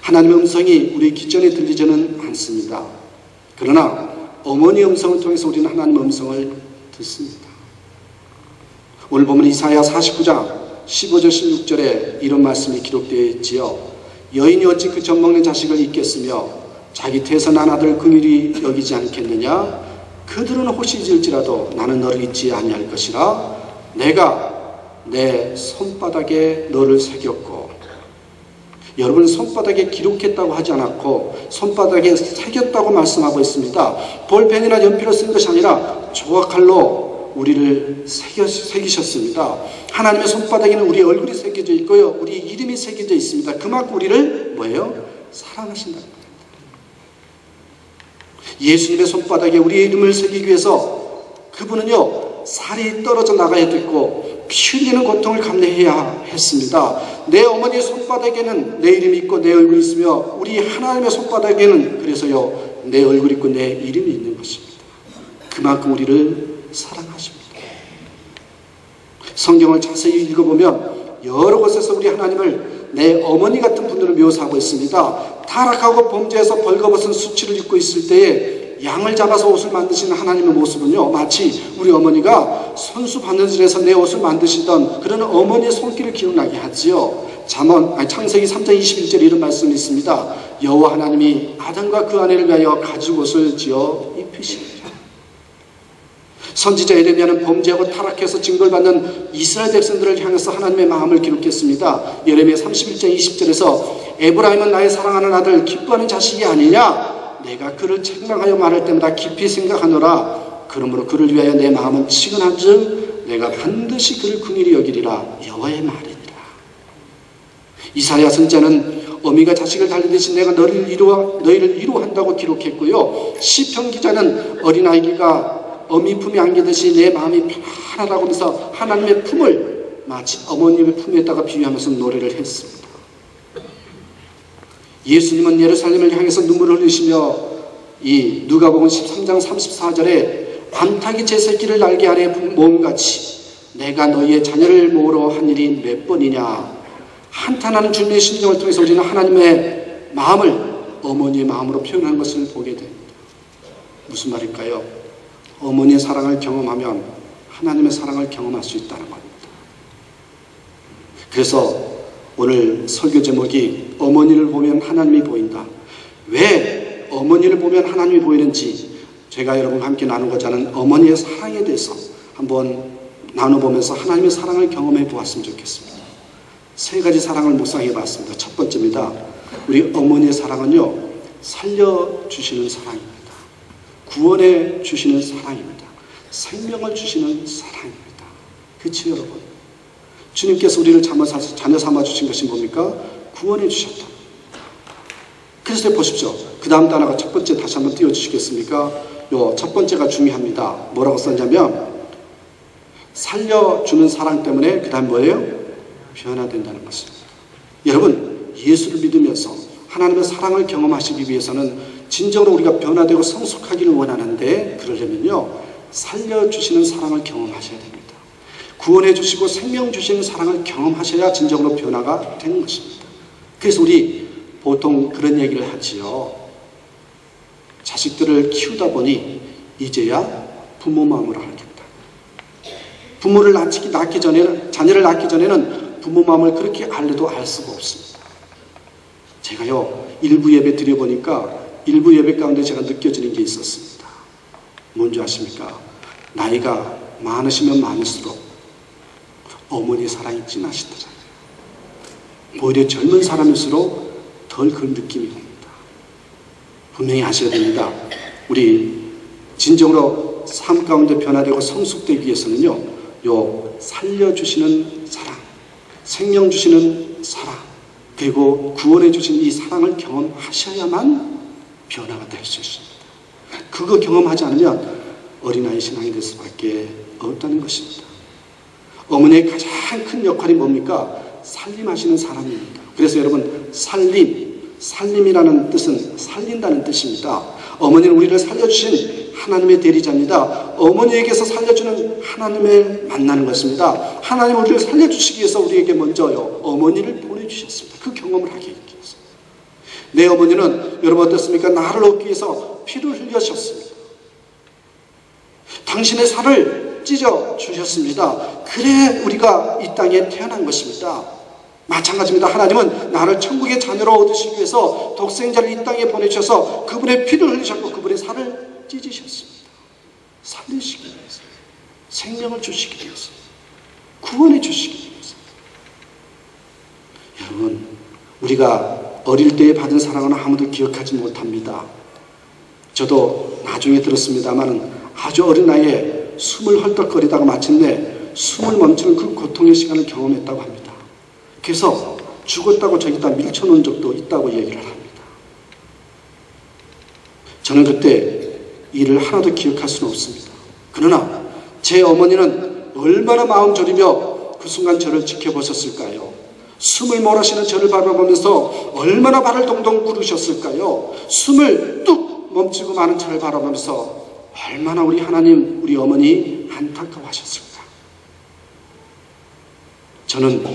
Speaker 1: 하나님의 음성이 우리 귀전에 들리지는 않습니다. 그러나 어머니의 음성을 통해서 우리는 하나님의 음성을 듣습니다. 오늘 보면 이사야 49장 15절 16절에 이런 말씀이 기록되어 있지요. 여인이 어찌 그 젖먹는 자식을 잊겠으며 자기 태어난 아들을 긍휼히 여기지 않겠느냐? 그들은 혹시 잊을지라도 나는 너를 잊지 아니할 것이라. 내가 내 손바닥에 너를 새겼고, 여러분 손바닥에 기록했다고 하지 않았고 손바닥에 새겼다고 말씀하고 있습니다. 볼펜이나 연필을 쓴 것이 아니라 조각칼로 우리를 새기셨습니다. 하나님의 손바닥에는 우리의 얼굴이 새겨져 있고요, 우리 이름이 새겨져 있습니다. 그만큼 우리를 뭐예요? 사랑하신다는 겁니다. 예수님의 손바닥에 우리의 이름을 새기기 위해서 그분은요, 살이 떨어져 나가야 됐고 피 흘리는 고통을 감내해야 했습니다. 내 어머니의 손바닥에는 내 이름이 있고 내 얼굴이 있으며 우리 하나님의 손바닥에는 그래서요, 내 얼굴이 있고 내 이름이 있는 것입니다. 그만큼 우리를 사랑하십니다. 성경을 자세히 읽어보면 여러 곳에서 우리 하나님을 내 어머니 같은 분들을 묘사하고 있습니다. 타락하고 범죄해서 벌거벗은 수치를 입고 있을 때에 양을 잡아서 옷을 만드시는 하나님의 모습은요, 마치 우리 어머니가 손수 바느질해서 내 옷을 만드시던 그런 어머니의 손길을 기억나게 하지요. 창세기 3장 21절에 이런 말씀이 있습니다. 여호와 하나님이 아담과 그 아내를 위하여 가죽 옷을 지어 입히시니라. 선지자 예레미야는 범죄하고 타락해서 징벌 받는 이스라엘 백성들을 향해서 하나님의 마음을 기록했습니다. 예레미야 31장 20절에서 에브라임은 나의 사랑하는 아들 기뻐하는 자식이 아니냐, 내가 그를 책망하여 말할 때마다 깊이 생각하노라. 그러므로 그를 위하여 내 마음은 치근한즉 내가 반드시 그를 긍휼히 여기리라. 여호와의 말이니라. 이사야 선지자는 어미가 자식을 달리듯이 내가 너희를 위로한다고 기록했고요. 시편 기자는 어린아이가 어미 품에 안기듯이 내 마음이 편하다고 하면서 하나님의 품을 마치 어머님의 품에다가 비유하면서 노래를 했습니다. 예수님은 예루살렘을 향해서 눈물을 흘리시며 이 누가복음 13장 34절에 암탉이 제 새끼를 날개 아래 모음같이 내가 너희의 자녀를 모으러 한 일이 몇 번이냐. 한탄하는 주님의 심정을 통해서 우리는 하나님의 마음을 어머니의 마음으로 표현하는 것을 보게 됩니다. 무슨 말일까요? 어머니의 사랑을 경험하면 하나님의 사랑을 경험할 수 있다는 겁니다. 그래서 오늘 설교 제목이 어머니를 보면 하나님이 보인다. 왜 어머니를 보면 하나님이 보이는지 제가 여러분과 함께 나누고자 하는 어머니의 사랑에 대해서 한번 나눠보면서 하나님의 사랑을 경험해 보았으면 좋겠습니다. 세 가지 사랑을 묵상해 봤습니다. 첫 번째입니다. 우리 어머니의 사랑은요, 살려주시는 사랑입니다. 구원해 주시는 사랑입니다. 생명을 주시는 사랑입니다. 그렇죠, 여러분? 주님께서 우리를 자녀 삼아 주신 것이 뭡니까? 구원해 주셨다. 그래서 보십시오. 그 다음 단어가 첫 번째 다시 한번 띄워주시겠습니까? 요 첫 번째가 중요합니다. 뭐라고 썼냐면 살려주는 사랑 때문에 그 다음 뭐예요? 변화된다는 것입니다. 여러분, 예수를 믿으면서 하나님의 사랑을 경험하시기 위해서는 진정으로 우리가 변화되고 성숙하기를 원하는데, 그러려면요, 살려주시는 사랑을 경험하셔야 됩니다. 구원해 주시고 생명 주시는 사랑을 경험하셔야 진정으로 변화가 되는 것입니다. 그래서 우리 보통 그런 얘기를 하지요. 자식들을 키우다 보니 이제야 부모 마음을 알겠다. 부모를 낳기 전에는, 자녀를 낳기 전에는 부모 마음을 그렇게 알려도 알 수가 없습니다. 제가요, 일부 예배 드려보니까 일부 예배 가운데 제가 느껴지는 게 있었습니다. 뭔지 아십니까? 나이가 많으시면 많을수록 어머니의 사랑이 진하시더라고요. 오히려 젊은 사람일수록 덜 그 느낌이 옵니다. 분명히 아셔야 됩니다. 우리 진정으로 삶 가운데 변화되고 성숙되기 위해서는요, 요 살려주시는 사랑, 생명 주시는 사랑, 그리고 구원해 주신 이 사랑을 경험하셔야만 변화가 될 수 있습니다. 그거 경험하지 않으면 어린아이 신앙이 될 수밖에 없다는 것입니다. 어머니의 가장 큰 역할이 뭡니까? 살림하시는 사람입니다. 그래서 여러분, 살림이라는 뜻은 살린다는 뜻입니다. 어머니는 우리를 살려주신 하나님의 대리자입니다. 어머니에게서 살려주는 하나님을 만나는 것입니다. 하나님은 우리를 살려주시기 위해서 우리에게 먼저요, 어머니를 보내주셨습니다. 그 경험을 하기 위해서. 내 어머니는 여러분 어떻습니까? 나를 얻기 위해서 피를 흘리셨습니다. 당신의 살을 찢어 주셨습니다. 그래 우리가 이 땅에 태어난 것입니다. 마찬가지입니다. 하나님은 나를 천국의 자녀로 얻으시기 위해서 독생자를 이 땅에 보내주셔서 그분의 피를 흘리셨고 그분의 살을 찢으셨습니다. 살리시기 위해서, 생명을 주시기 위해서, 구원해 주시기 위해서. 여러분, 우리가 어릴 때에 받은 사랑은 아무도 기억하지 못합니다. 저도 나중에 들었습니다만 아주 어린 나이에 숨을 헐떡거리다가 마침내 숨을 멈추는 그 고통의 시간을 경험했다고 합니다. 그래서 죽었다고 저기다 밀쳐놓은 적도 있다고 얘기를 합니다. 저는 그때 일을 하나도 기억할 수는 없습니다. 그러나 제 어머니는 얼마나 마음 졸이며 그 순간 저를 지켜보셨을까요? 숨을 몰아쉬는 저를 바라보면서 얼마나 발을 동동 구르셨을까요? 숨을 뚝 멈추고 마는 저를 바라보면서 얼마나 우리 하나님, 우리 어머니 안타까워하셨을까? 저는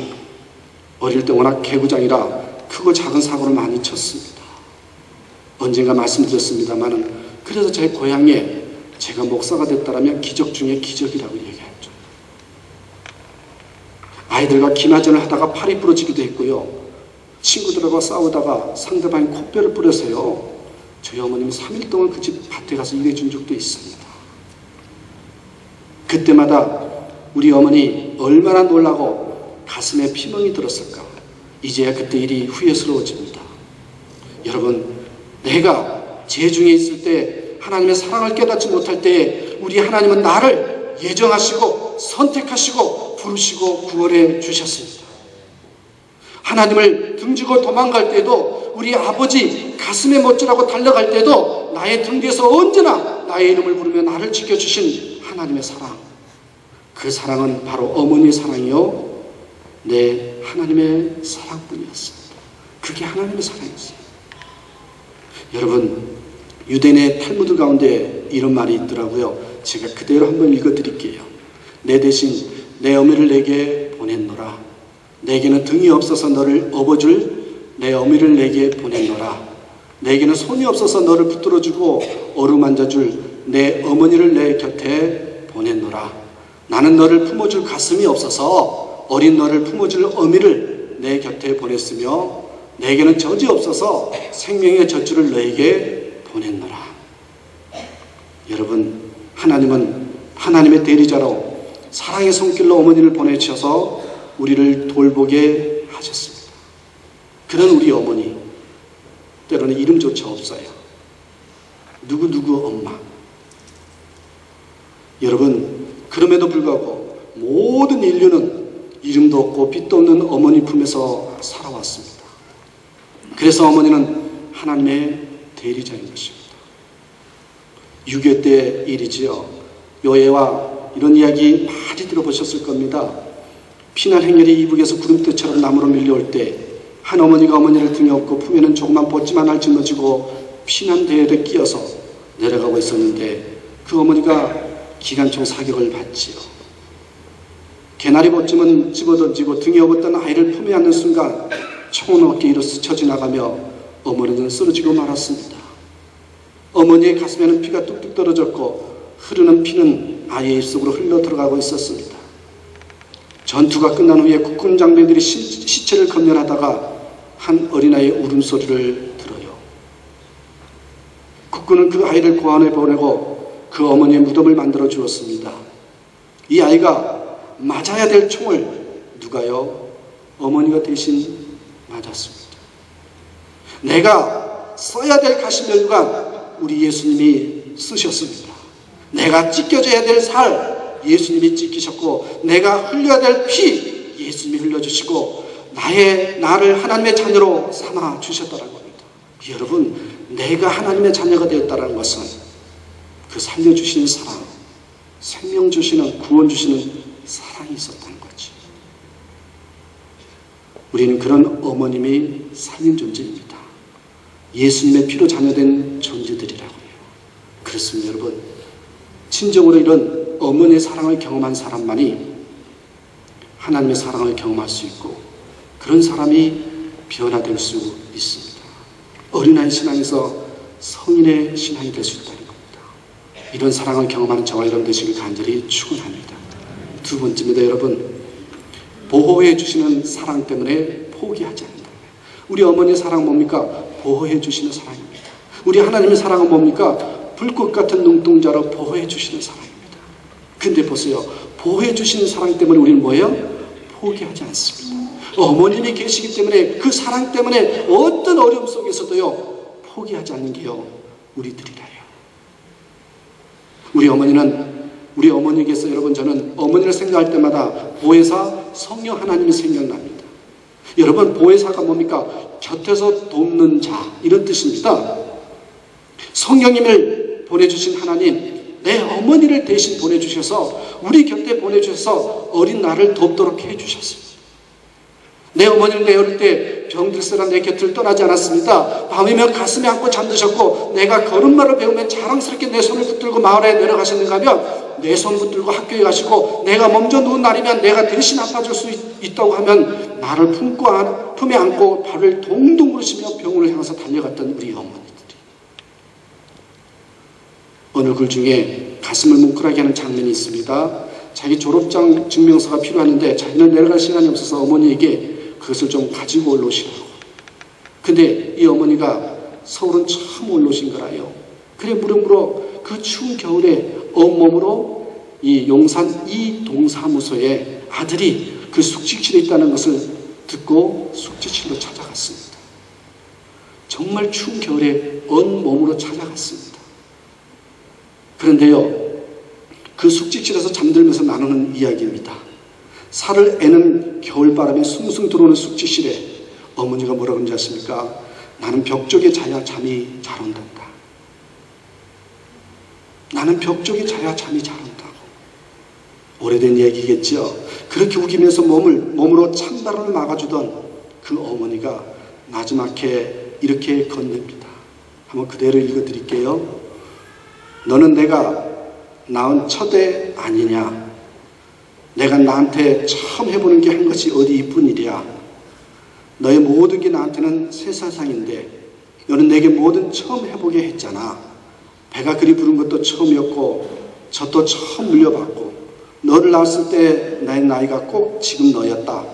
Speaker 1: 어릴 때 워낙 개구장이라 크고 작은 사고를 많이 쳤습니다. 언젠가 말씀드렸습니다만 그래서 제 고향에 제가 목사가 됐다라면 기적 중에 기적이라고 얘기했죠. 아이들과 기마전을 하다가 팔이 부러지기도 했고요. 친구들하고 싸우다가 상대방이 코뼈를 부려서요. 저희 어머님이 3일 동안 그 집 밭에 가서 일해준 적도 있습니다. 그때마다 우리 어머니 얼마나 놀라고 가슴에 피멍이 들었을까. 이제야 그때 일이 후회스러워집니다. 여러분, 내가 재중에 있을 때 하나님의 사랑을 깨닫지 못할 때 우리 하나님은 나를 예정하시고 선택하시고 부르시고 구원해 주셨습니다. 하나님을 등지고 도망갈 때도 우리 아버지 가슴에 못질하고 달려갈 때도 나의 등 뒤에서 언제나 나의 이름을 부르며 나를 지켜주신 하나님의 사랑, 그 사랑은 바로 어머니의 사랑이요 내 하나님의 사랑뿐이었습니다. 그게 하나님의 사랑이었어요. 여러분, 유대인의 탈무드 가운데 이런 말이 있더라고요. 제가 그대로 한번 읽어드릴게요. 내 대신 내 어미를 내게 보냈노라. 내게는 등이 없어서 너를 업어줄 내 어미를 내게 보냈노라. 내게는 손이 없어서 너를 붙들어주고 어루만져줄 내 어머니를 내 곁에 보냈노라. 나는 너를 품어줄 가슴이 없어서 어린 너를 품어줄 어미를 내 곁에 보냈으며 내게는 젖이 없어서 생명의 젖줄을 너에게 보냈노라. 여러분, 하나님은 하나님의 대리자로 사랑의 손길로 어머니를 보내주셔서 우리를 돌보게 하셨습니다. 그런 우리 어머니, 때로는 이름조차 없어요. 누구누구 엄마. 여러분, 그럼에도 불구하고 모든 인류는 이름도 없고 빛도 없는 어머니 품에서 살아왔습니다. 그래서 어머니는 하나님의 대리자인 것입니다. 6.25 때 일이지요. 요해와 이런 이야기 많이 들어보셨을 겁니다. 피난 행렬이 이북에서 구름대처럼 남으로 밀려올 때 한 어머니가 어머니를 등에 업고 품에는 조그만 벗짐 하나를 짊어지고 피난대열에 끼어서 내려가고 있었는데 그 어머니가 기관총 사격을 받지요. 개나리 벗짐은 집어던지고 등에 업었던 아이를 품에 안는 순간 총은 어깨 위로 스쳐 지나가며 어머니는 쓰러지고 말았습니다. 어머니의 가슴에는 피가 뚝뚝 떨어졌고 흐르는 피는 아이의 입속으로 흘러 들어가고 있었습니다. 전투가 끝난 후에 국군 장병들이 시체를 검열하다가 한 어린아이의 울음소리를 들어요. 국군은 그 아이를 고아원에 보내고 그 어머니의 무덤을 만들어 주었습니다. 이 아이가 맞아야 될 총을 누가요? 어머니가 대신 맞았습니다. 내가 써야 될 가시면류관 우리 예수님이 쓰셨습니다. 내가 찢겨져야 될 살 예수님이 찢기셨고 내가 흘려야 될 피 예수님이 흘려주시고 나를 하나님의 자녀로 삼아 주셨다는 겁니다. 여러분, 내가 하나님의 자녀가 되었다는 것은 그 살려주시는 사랑, 생명 주시는, 구원 주시는 사랑이 있었다는 거지. 우리는 그런 어머님이 살린 존재입니다. 예수님의 피로 자녀된 존재들이라고 해요. 그렇습니다, 여러분. 진정으로 이런 어머니의 사랑을 경험한 사람만이 하나님의 사랑을 경험할 수 있고 그런 사람이 변화될 수 있습니다. 어린아이 신앙에서 성인의 신앙이 될 수 있다는 겁니다. 이런 사랑을 경험하는 저와 여러분 되시길 간절히 축원합니다. 두 번째입니다, 여러분. 보호해 주시는 사랑 때문에 포기하지 않는다. 우리 어머니의 사랑은 뭡니까? 보호해 주시는 사랑입니다. 우리 하나님의 사랑은 뭡니까? 불꽃 같은 눈동자로 보호해 주시는 사랑입니다. 근데 보세요. 보호해 주시는 사랑 때문에 우리는 뭐예요? 포기하지 않습니다. 어머님이 계시기 때문에 그 사랑 때문에 어떤 어려움 속에서도요 포기하지 않는 게요 우리들이라요. 우리 어머니께서 여러분, 저는 어머니를 생각할 때마다 보혜사 성령 하나님이 생각납니다. 여러분, 보혜사가 뭡니까? 곁에서 돕는 자, 이런 뜻입니다. 성령님을 보내주신 하나님, 내 어머니를 대신 보내주셔서 우리 곁에 보내주셔서 어린 나를 돕도록 해주셨습니다. 내 어머니는 내 어릴 때 병들세라 내 곁을 떠나지 않았습니다. 밤이면 가슴에 안고 잠드셨고 내가 걸음마를 배우면 자랑스럽게 내 손을 붙들고 마을에 내려가셨는가 하면 내 손 붙들고 학교에 가시고 내가 먼저 누운 날이면 내가 대신 아파줄 수 있다고 하면 나를 품에 안고 발을 동동 구르시며 병원을 향해서 달려갔던 우리 어머니들이, 어느 글 중에 가슴을 뭉클하게 하는 장면이 있습니다. 자기 졸업장 증명서가 필요하는데 자기는 내려갈 시간이 없어서 어머니에게 그것을 좀 가지고 올라오시라고. 근데 이 어머니가 서울은 처음 올라오신 거라요. 그래 무럭무럭 그 추운 겨울에 온몸으로 이 용산 이 동사무소에 아들이 그 숙직실에 있다는 것을 듣고 숙직실로 찾아갔습니다. 정말 추운 겨울에 온몸으로 찾아갔습니다. 그런데요, 그 숙직실에서 잠들면서 나누는 이야기입니다. 살을 애는 겨울바람이 숭숭 들어오는 숙직실에 어머니가 뭐라 그런지 아십니까? 나는 벽 쪽에 자야 잠이 잘 온단다. 나는 벽 쪽에 자야 잠이 잘 온다고. 오래된 이야기겠죠. 그렇게 우기면서 몸으로 찬바람을 막아주던 그 어머니가 나지막히 이렇게 건넵니다. 한번 그대로 읽어드릴게요. 너는 내가 낳은 첫애 아니냐? 내가 나한테 처음 해보는 게 한 것이 어디 이쁜 일이야. 너의 모든 게 나한테는 새 세상인데 너는 내게 뭐든 처음 해보게 했잖아. 배가 그리 부른 것도 처음이었고 젖도 처음 물려봤고 너를 낳았을 때 나의 나이가 꼭 지금 너였다.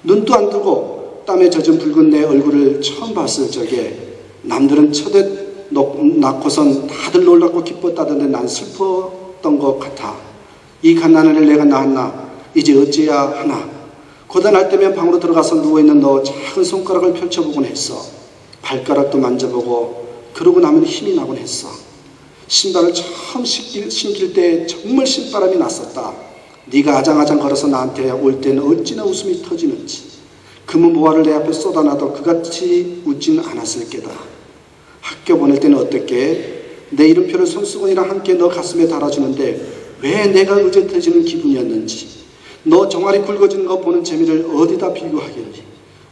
Speaker 1: 눈도 안 뜨고 땀에 젖은 붉은 내 얼굴을 처음 봤을 적에 남들은 첫애 낳고선 다들 놀랍고 기뻤다던데 난 슬펐던 것 같아. 이 갓난 애를 내가 낳았나? 이제 어찌해야 하나? 고단할 때면 방으로 들어가서 누워있는 너 작은 손가락을 펼쳐보곤 했어. 발가락도 만져보고 그러고 나면 힘이 나곤 했어. 신발을 처음 신길 때 정말 신바람이 났었다. 네가 아장아장 걸어서 나한테 올 때는 어찌나 웃음이 터지는지. 금은 모화를 내 앞에 쏟아놔도 그같이 웃지는 않았을 게다. 학교 보낼 때는 어떻게? 내 이름표를 손수건이랑 함께 너 가슴에 달아주는데 왜 내가 의젓해지는 기분이었는지. 너 종아리 굵어지는 거 보는 재미를 어디다 비교하겠니.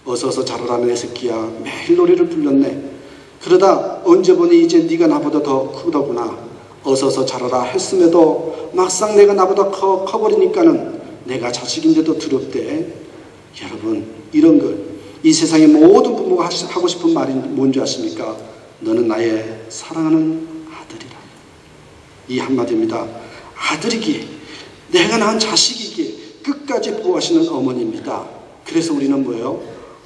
Speaker 1: 어서 자라라는 애 새끼야. 매일 노래를 불렀네. 그러다 언제 보니 이제 네가 나보다 더 크더구나. 어서 자라라 했음에도 막상 내가 나보다 커버리니까는 내가 자식인데도 두렵대. 여러분, 이런 걸 이 세상의 모든 부모가 하고 싶은 말이 뭔지 아십니까? 너는 나의 사랑하는 아들이라. 이 한마디입니다. 아들이기에, 내가 낳은 자식이기에 끝까지 보호하시는 어머니입니다. 그래서 우리는 뭐예요?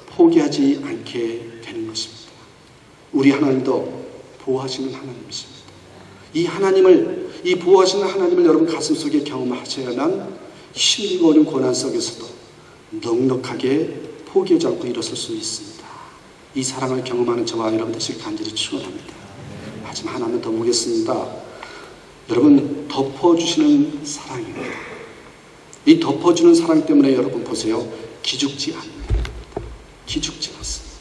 Speaker 1: 포기하지 않게 되는 것입니다. 우리 하나님도 보호하시는 하나님이십니다. 이 하나님을, 이 보호하시는 하나님을 여러분 가슴속에 경험하셔야만 힘들고 어려운 고난 속에서도 넉넉하게 포기하지 않고 일어설 수 있습니다. 이 사랑을 경험하는 저와 여러분 되시길 간절히 축원합니다. 하지만 하나만 더 보겠습니다. 여러분, 덮어주시는 사랑입니다. 이 덮어주는 사랑 때문에 여러분 보세요. 기죽지 않습니다. 기죽지 않습니다.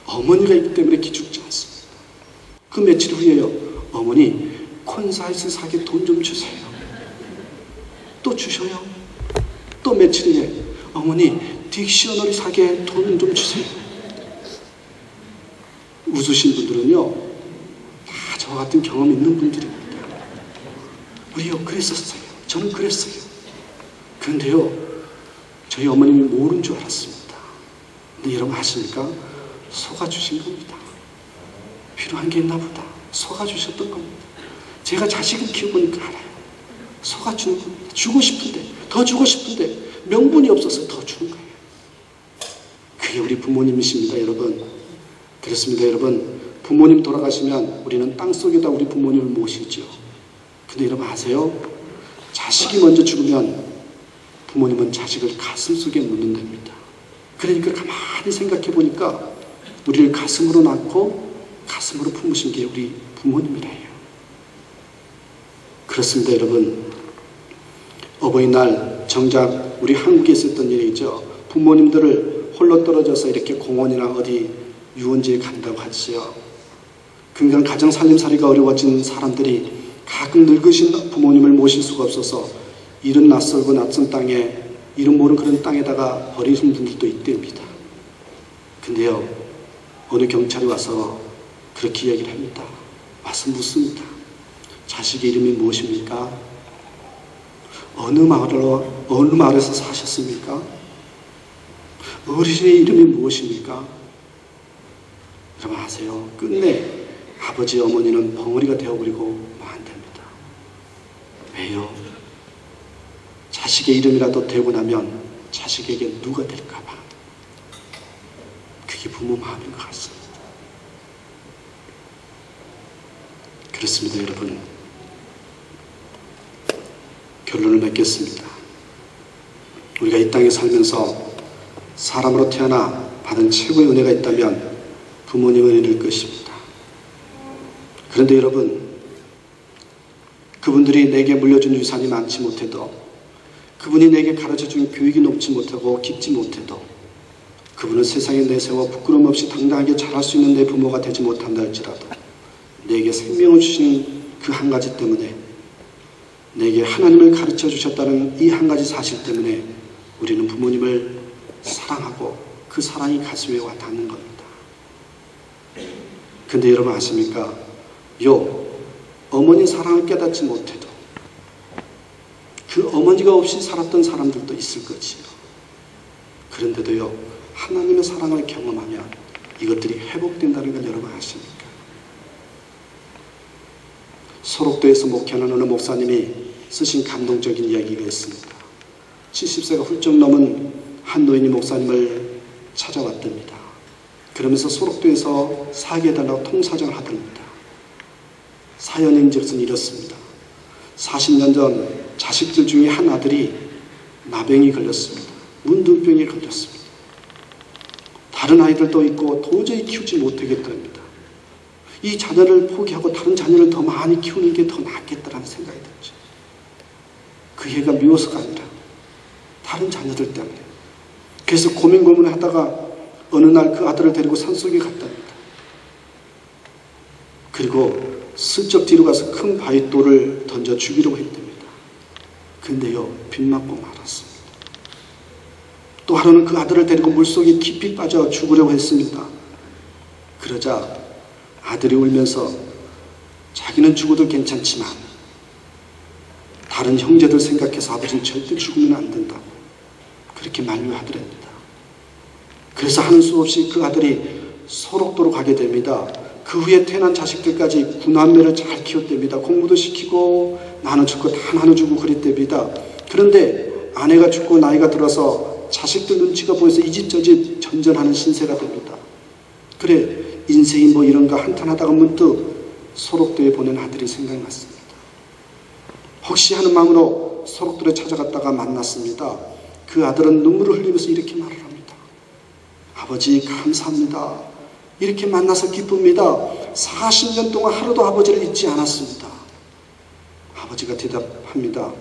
Speaker 1: 어머니가 있기 때문에 기죽지 않습니다. 그 며칠 후에요. 어머니, 콘사이트 사게 돈 좀 주세요. 또 주셔요. 또 며칠 후에 어머니, 딕셔너리 사게 돈 좀 주세요. 웃으신 분들은요, 다 저와 같은 경험 있는 분들입니다. 우리요, 그랬었어요. 저는 그랬어요. 그런데요, 저희 어머님이 모르는 줄 알았습니다. 근데 여러분 아십니까? 속아주신 겁니다. 필요한 게 있나 보다. 속아주셨던 겁니다. 제가 자식을 키워보니까 알아요. 속아주는 겁니다. 주고 싶은데, 더 주고 싶은데 명분이 없어서 더 주는 거예요. 그게 우리 부모님이십니다, 여러분. 그렇습니다, 여러분. 부모님 돌아가시면 우리는 땅속에다 우리 부모님을 모시죠. 근데 여러분 아세요? 자식이 먼저 죽으면 부모님은 자식을 가슴속에 묻는답니다. 그러니까 가만히 생각해 보니까 우리를 가슴으로 낳고 가슴으로 품으신 게 우리 부모님이라 해요. 그렇습니다, 여러분. 어버이날 정작 우리 한국에 있었던 일이죠. 부모님들을 홀로 떨어져서 이렇게 공원이나 어디 유원지에 간다고 하지요. 그러니까 가정 살림살이가 어려워진 사람들이 가끔 늙으신 부모님을 모실 수가 없어서 이른 낯설고 낯선 땅에, 이름 모르는 그런 땅에다가 버리신 분들도 있답니다. 근데요, 어느 경찰이 와서 그렇게 이야기를 합니다. 와서 묻습니다. 자식의 이름이 무엇입니까? 어느 마을에서 사셨습니까? 어르신의 이름이 무엇입니까? 여러분 아세요? 끝내 아버지 어머니는 벙어리가 되어버리고 만답니다. 왜요? 자식의 이름이라도 되고 나면 자식에게 누가 될까봐. 그게 부모 마음인 것 같습니다. 그렇습니다, 여러분. 결론을 맺겠습니다. 우리가 이 땅에 살면서 사람으로 태어나 받은 최고의 은혜가 있다면 부모님의 은혜일 것입니다. 그런데 여러분, 그분들이 내게 물려준 유산이 많지 못해도, 그분이 내게 가르쳐준 교육이 높지 못하고 깊지 못해도, 그분은 세상에 내세워 부끄러움 없이 당당하게 자랄 수 있는 내 부모가 되지 못한다 할지라도 내게 생명을 주신 그 한 가지 때문에, 내게 하나님을 가르쳐 주셨다는 이 한 가지 사실 때문에 우리는 부모님을 사랑하고 그 사랑이 가슴에 와 닿는 겁니다. 근데 여러분 아십니까? 어머니 사랑을 깨닫지 못해도 그 어머니가 없이 살았던 사람들도 있을 거지요. 그런데도요, 하나님의 사랑을 경험하면 이것들이 회복된다는 걸 여러분 아십니까? 소록도에서 목회하는 어느 목사님이 쓰신 감동적인 이야기가 있습니다. 70세가 훌쩍 넘은 한 노인이 목사님을 찾아왔답니다. 그러면서 소록도에서 사기해달라고 통사정을 하답니다. 사연인즉슨 이렇습니다. 40년 전 자식들 중에 한 아들이 나병이 걸렸습니다. 문둥병에 걸렸습니다. 다른 아이들도 있고 도저히 키우지 못하겠답니다. 이 자녀를 포기하고 다른 자녀를 더 많이 키우는 게 더 낫겠다라는 생각이 들죠. 그 애가 미워서가 아니라 다른 자녀들 때문에. 그래서 고민을 하다가 어느 날 그 아들을 데리고 산속에 갔답니다. 그리고 슬쩍 뒤로 가서 큰 바위돌을 던져 죽이려고 했답니다. 근데요, 빗맞고 말았습니다. 또 하루는 그 아들을 데리고 물속에 깊이 빠져 죽으려고 했습니다. 그러자 아들이 울면서 자기는 죽어도 괜찮지만 다른 형제들 생각해서 아버지는 절대 죽으면 안 된다고 그렇게 만류하더랍니다. 그래서 하는 수 없이 그 아들이 소록도로 가게 됩니다. 그 후에 태어난 자식들까지 9남매를 잘 키웠답니다. 공부도 시키고 나눠줄 거 다 나눠주고 그랬답니다. 그런데 아내가 죽고 나이가 들어서 자식들 눈치가 보여서 이 집 저 집 전전하는 신세가 됩니다. 그래, 인생이 뭐 이런가 한탄하다가 문득 소록도에 보낸 아들이 생각났습니다. 혹시 하는 마음으로 소록도에 찾아갔다가 만났습니다. 그 아들은 눈물을 흘리면서 이렇게 말을 합니다. 아버지 감사합니다. 이렇게 만나서 기쁩니다. 40년 동안 하루도 아버지를 잊지 않았습니다. 아버지가 대답합니다.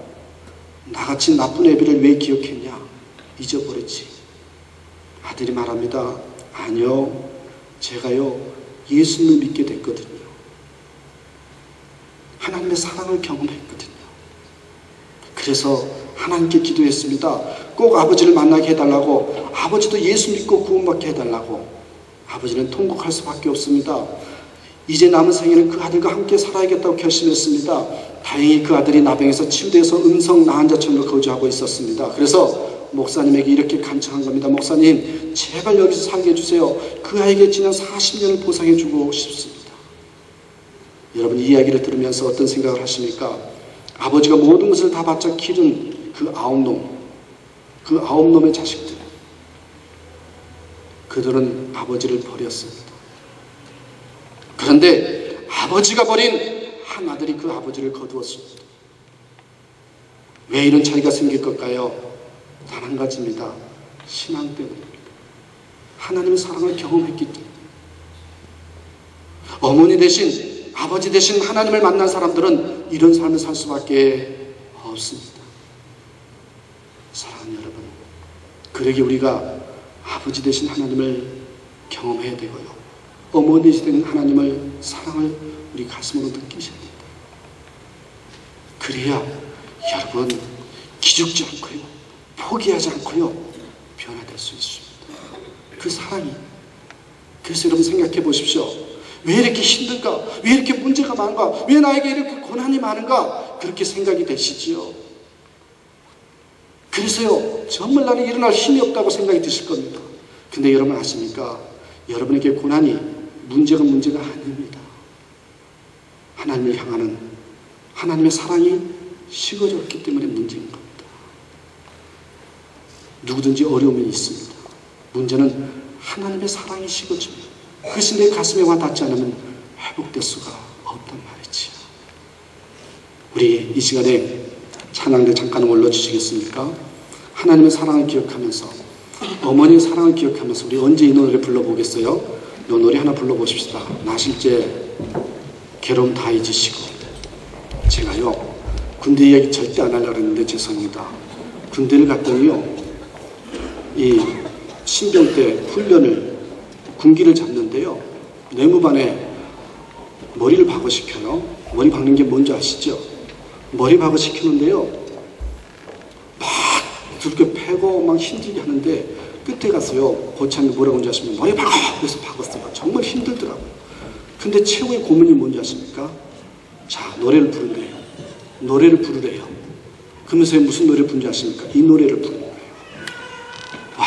Speaker 1: 나같이 나쁜 애비를 왜 기억했냐? 잊어버렸지. 아들이 말합니다. 아니요, 제가요 예수님을 믿게 됐거든요. 하나님의 사랑을 경험했거든요. 그래서 하나님께 기도했습니다. 꼭 아버지를 만나게 해달라고, 아버지도 예수 믿고 구원받게 해달라고. 아버지는 통곡할 수밖에 없습니다. 이제 남은 생에는 그 아들과 함께 살아야겠다고 결심했습니다. 다행히 그 아들이 나병에서 치유돼서 음성 나은 자처럼 거주하고 있었습니다. 그래서 목사님에게 이렇게 간청한 겁니다. 목사님, 제발 여기서 살게 해주세요. 그 아이에게 지난 40년을 보상해주고 싶습니다. 여러분, 이 이야기를 들으면서 어떤 생각을 하십니까? 아버지가 모든 것을 다 바쳐 기른 그 9놈의 자식들, 그들은 아버지를 버렸습니다. 그런데 아버지가 버린 한 아들이 그 아버지를 거두었습니다. 왜 이런 차이가 생길 걸까요? 단 한 가지입니다. 신앙 때문입니다. 하나님의 사랑을 경험했기 때문에. 어머니 대신, 아버지 대신 하나님을 만난 사람들은 이런 삶을 살 수밖에 없습니다. 사랑하는 여러분, 그러기 우리가 아버지 되신 하나님을 경험해야 되고요, 어머니 되신 하나님을 사랑을 우리 가슴으로 느끼셔야 됩니다. 그래야 여러분 기죽지 않고요, 포기하지 않고요, 변화될 수 있습니다. 그 사랑이. 그래서 여러분 생각해 보십시오. 왜 이렇게 힘든가? 왜 이렇게 문제가 많은가? 왜 나에게 이렇게 고난이 많은가? 그렇게 생각이 되시지요. 그래서요, 정말 나는 일어날 힘이 없다고 생각이 드실 겁니다. 근데 여러분 아십니까? 여러분에게 고난이 문제가 아닙니다. 하나님을 향하는 하나님의 사랑이 식어졌기 때문에 문제인 겁니다. 누구든지 어려움이 있습니다. 문제는 하나님의 사랑이 식어집니다. 그것이 내 가슴에 와닿지 않으면 회복될 수가 없단 말이지요. 우리 이 시간에 찬양대 잠깐 올려주시겠습니까? 하나님의 사랑을 기억하면서, 어머니의 사랑을 기억하면서 우리 언제 이 노래를 불러보겠어요? 이 노래 하나 불러보십시다. 나실제 괴로움 다 잊으시고. 제가요 군대 이야기 절대 안 하려고 했는데 죄송합니다. 군대를 갔더니요 이 신병 때 훈련을 군기를 잡는데요, 내무반에 머리를 박어시켜요. 머리 박는 게 뭔지 아시죠? 머리 박어시키는데요 막 그렇게 패고 막 힘들게 하는데 끝에 가서요 고참이 뭐라고 하는지 아십니까? 머리 박어! 그래서 박았어요. 정말 힘들더라고요. 근데 최고의 고문이 뭔지 아십니까? 자, 노래를 부른대요. 노래를 부르래요. 그러면서 무슨 노래를 부른지 아십니까? 이 노래를 부르는 거예요. 와,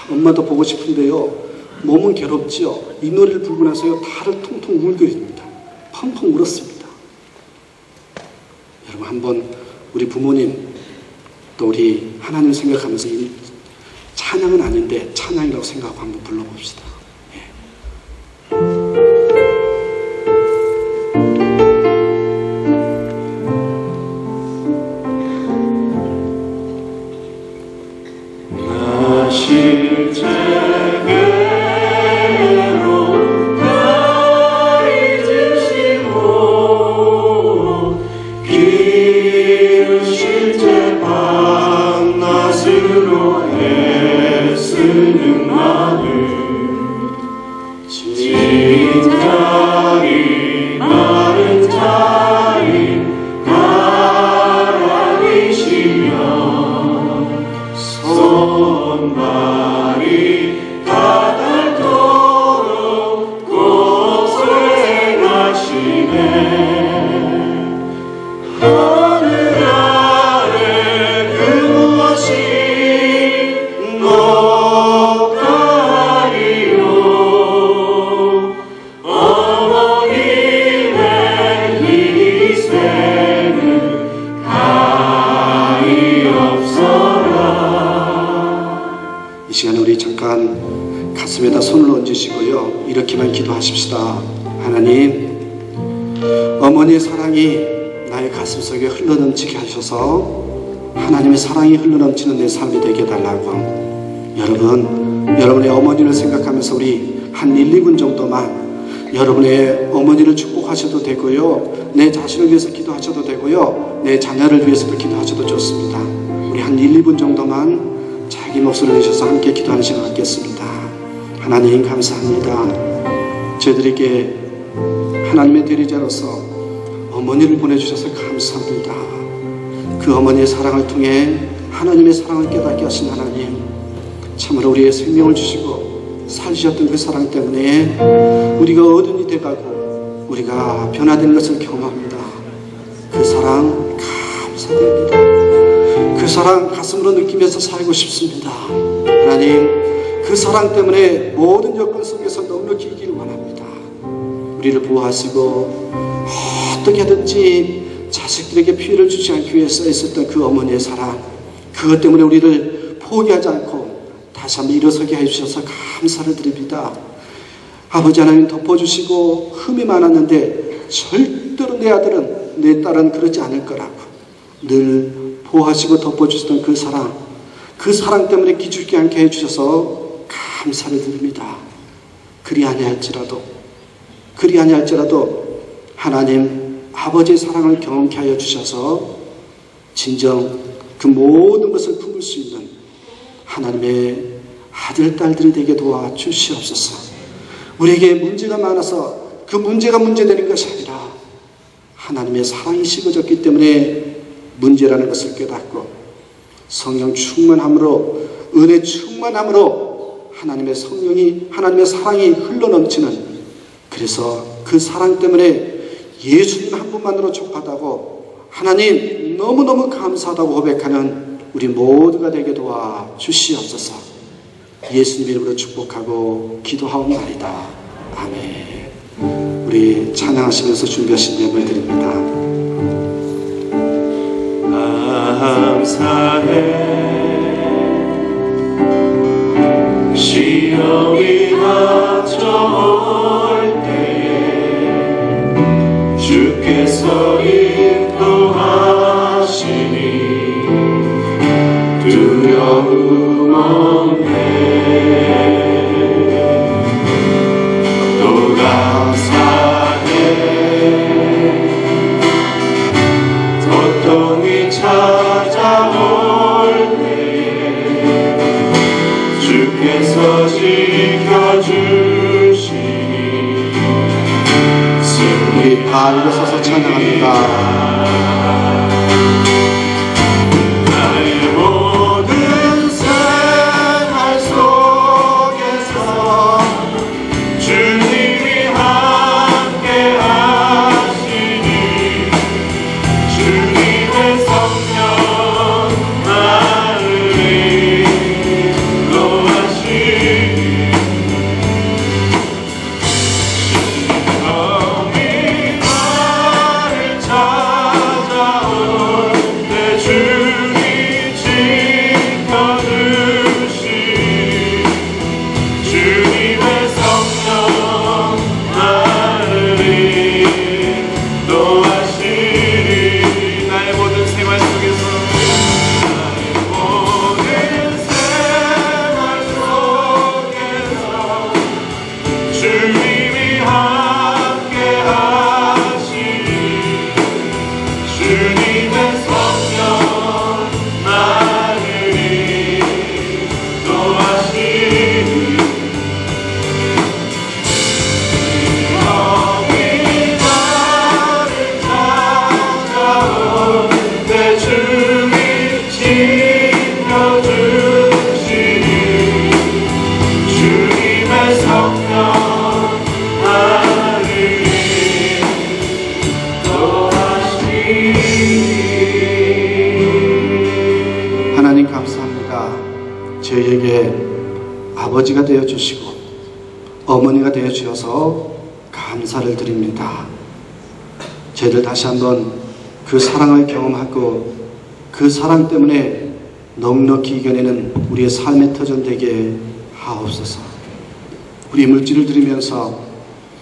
Speaker 1: 엄마도 보고 싶은데요 몸은 괴롭지요. 이 노래를 부르고 나서요 다를 통통 울거립니다. 펑펑 울었습니다. 여러분, 한번 우리 부모님 또 우리 하나님 생각하면서 이 찬양은 아닌데 찬양이라고 생각하고 한번 불러봅시다. 이 시간에 우리 잠깐 가슴에다 손을 얹으시고요 이렇게만 기도하십시다. 하나님, 어머니의 사랑이 나의 가슴속에 흘러넘치게 하셔서 하나님의 사랑이 흘러넘치는 내 삶이 되게 해달라고. 여러분의 어머니를 생각하면서 우리 한 1, 2분 정도만 여러분의 어머니를 축복하셔도 되고요, 내 자신을 위해서 기도하셔도 되고요, 내 자녀를 위해서도 기도하셔도 좋습니다. 우리 한 1, 2분 정도만 자기 목소리를 내셔서 함께 기도하는 시간 갖겠습니다. 하나님 감사합니다. 저희들에게 하나님의 대리자로서 어머니를 보내주셔서 감사합니다. 그 어머니의 사랑을 통해 하나님의 사랑을 깨닫게 하신 하나님, 참으로 우리의 생명을 주시고 살리셨던 그 사랑 때문에 우리가 어른이 돼가고 우리가 변화되는 것을 경험합니다. 그 사랑 감사드립니다. 그 사랑 가슴으로 느끼면서 살고 싶습니다. 하나님, 그 사랑 때문에 모든 여건 속에서 넉넉히 이기를 원합니다. 우리를 보호하시고 어떻게 하든지 자식들에게 피해를 주지 않기 위해서 애썼던 그 어머니의 사랑, 그것 때문에 우리를 포기하지 않고 다시 한번 일어서게 해주셔서 감사를 드립니다. 아버지 하나님, 덮어주시고 흠이 많았는데 절대로 내 아들은, 내 딸은 그러지 않을 거라고 늘 보호하시고 덮어주시던 그 사랑 때문에 기죽지 않게 해주셔서 감사를 드립니다. 그리 아니할지라도 하나님 아버지의 사랑을 경험케 하여 주셔서 진정 그 모든 것을 품을 수 있는 하나님의 아들, 딸들이 되게 도와주시옵소서. 우리에게 문제가 많아서 그 문제가 문제되는 것이 아니라 하나님의 사랑이 식어졌기 때문에 문제라는 것을 깨닫고 성령 충만함으로, 은혜 충만함으로 하나님의 성령이, 하나님의 사랑이 흘러넘치는, 그래서 그 사랑 때문에 예수님 한 분만으로 족하다고, 하나님 너무너무 감사하다고 고백하는 우리 모두가 되게 도와주시옵소서. 예수님 이름으로 축복하고 기도하옵나이다. 아멘. 우리 찬양하시면서 준비하신 예물 드립니다.
Speaker 2: 감사해. 시험이 닥쳐올 때에 주께서 인도하시니 두려움 없네. 또 감사해. 고통이 찾아올 때에 주께서 지켜주시니
Speaker 1: 우리 다 일어서서 찬양합니다.
Speaker 2: 나의 모든 생활 속에서 주님이 함께 하시니 주님의 성령 나를 인도하시니 시험이 나를 찾아올 때 주님 지켜주시니 주님의 성령 나를 인도하시니 나의 모든 생활 속에서 나의 모든 생활 속에서 주님이 함께 하시니 주님의 성령 나를 인도하시니 시험이 나를 찾아올 때 주님 지켜주시니 주님의 성령 나를 인도하시니
Speaker 1: 하나님 감사합니다. 저희에게 아버지가 되어주시고 어머니가 되어주셔서 감사를 드립니다. 저희들 다시 한번 그 사랑을 경험하고 그 사랑 때문에 넉넉히 이겨내는 우리의 삶의 터전 되게 하옵소서. 우리 물질을 드리면서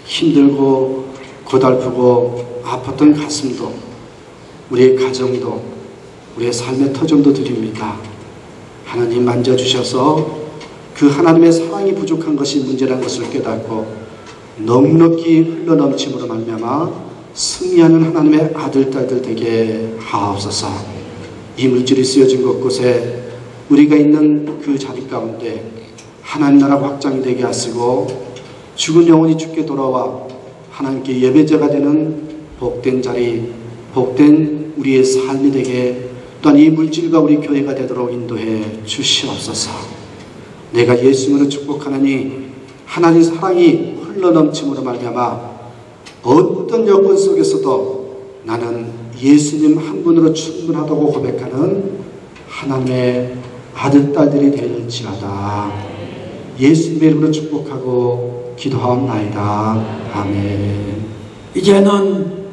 Speaker 1: 힘들고 고달프고 아팠던 가슴도 우리의 가정도 우리의 삶의 터전도 드립니다. 하나님 만져주셔서 그 하나님의 사랑이 부족한 것이 문제라는 것을 깨닫고 넉넉히 흘러넘침으로 말미암아 승리하는 하나님의 아들 딸들 되게 하옵소서. 이 물질이 쓰여진 곳곳에 우리가 있는 그 자리 가운데 하나님 나라 확장이 되게 하시고 죽은 영혼이 죽게 돌아와 하나님께 예배자가 되는 복된 자리, 복된 우리의 삶이 되게 또한 이 물질과 우리 교회가 되도록 인도해 주시옵소서. 내가 예수님으로 축복하느니 하나님 사랑이 흘러넘침으로 말미암아 어떤 여건 속에서도 나는 예수님 한 분으로 충분하다고 고백하는 하나님의 아들 딸들이 될지어다. 예수님의 이름으로 축복하고 기도하옵나이다. 아멘.
Speaker 5: 이제는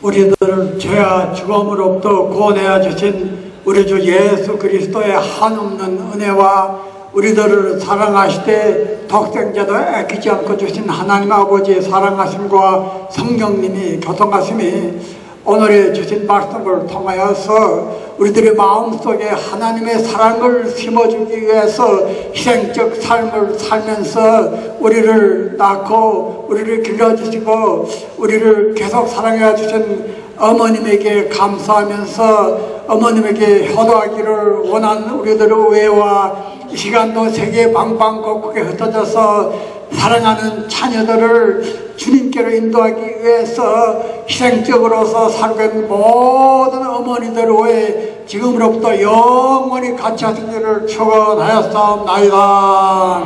Speaker 5: 우리들을 죄와 죽음으로부터 구원하여 주신 우리 주 예수 그리스도의 한없는 은혜와 우리들을 사랑하시되 독생자도 아끼지 않고 주신 하나님 아버지의 사랑하심과 성령님이 교통하심이 오늘 주신 말씀을 통하여서 우리들의 마음속에 하나님의 사랑을 심어주기 위해서 희생적 삶을 살면서 우리를 낳고 우리를 길러주시고 우리를 계속 사랑해 주신 어머님에게 감사하면서 어머님에게 효도하기를 원하는 우리들의 의회와 이 시간도 세계 방방곡곡에 흩어져서 사랑하는 자녀들을 주님께로 인도하기 위해서 희생적으로서 살고 있는 모든 어머니들을 위해 지금으로부터 영원히 같이 하시기를 축원하였사옵나이다.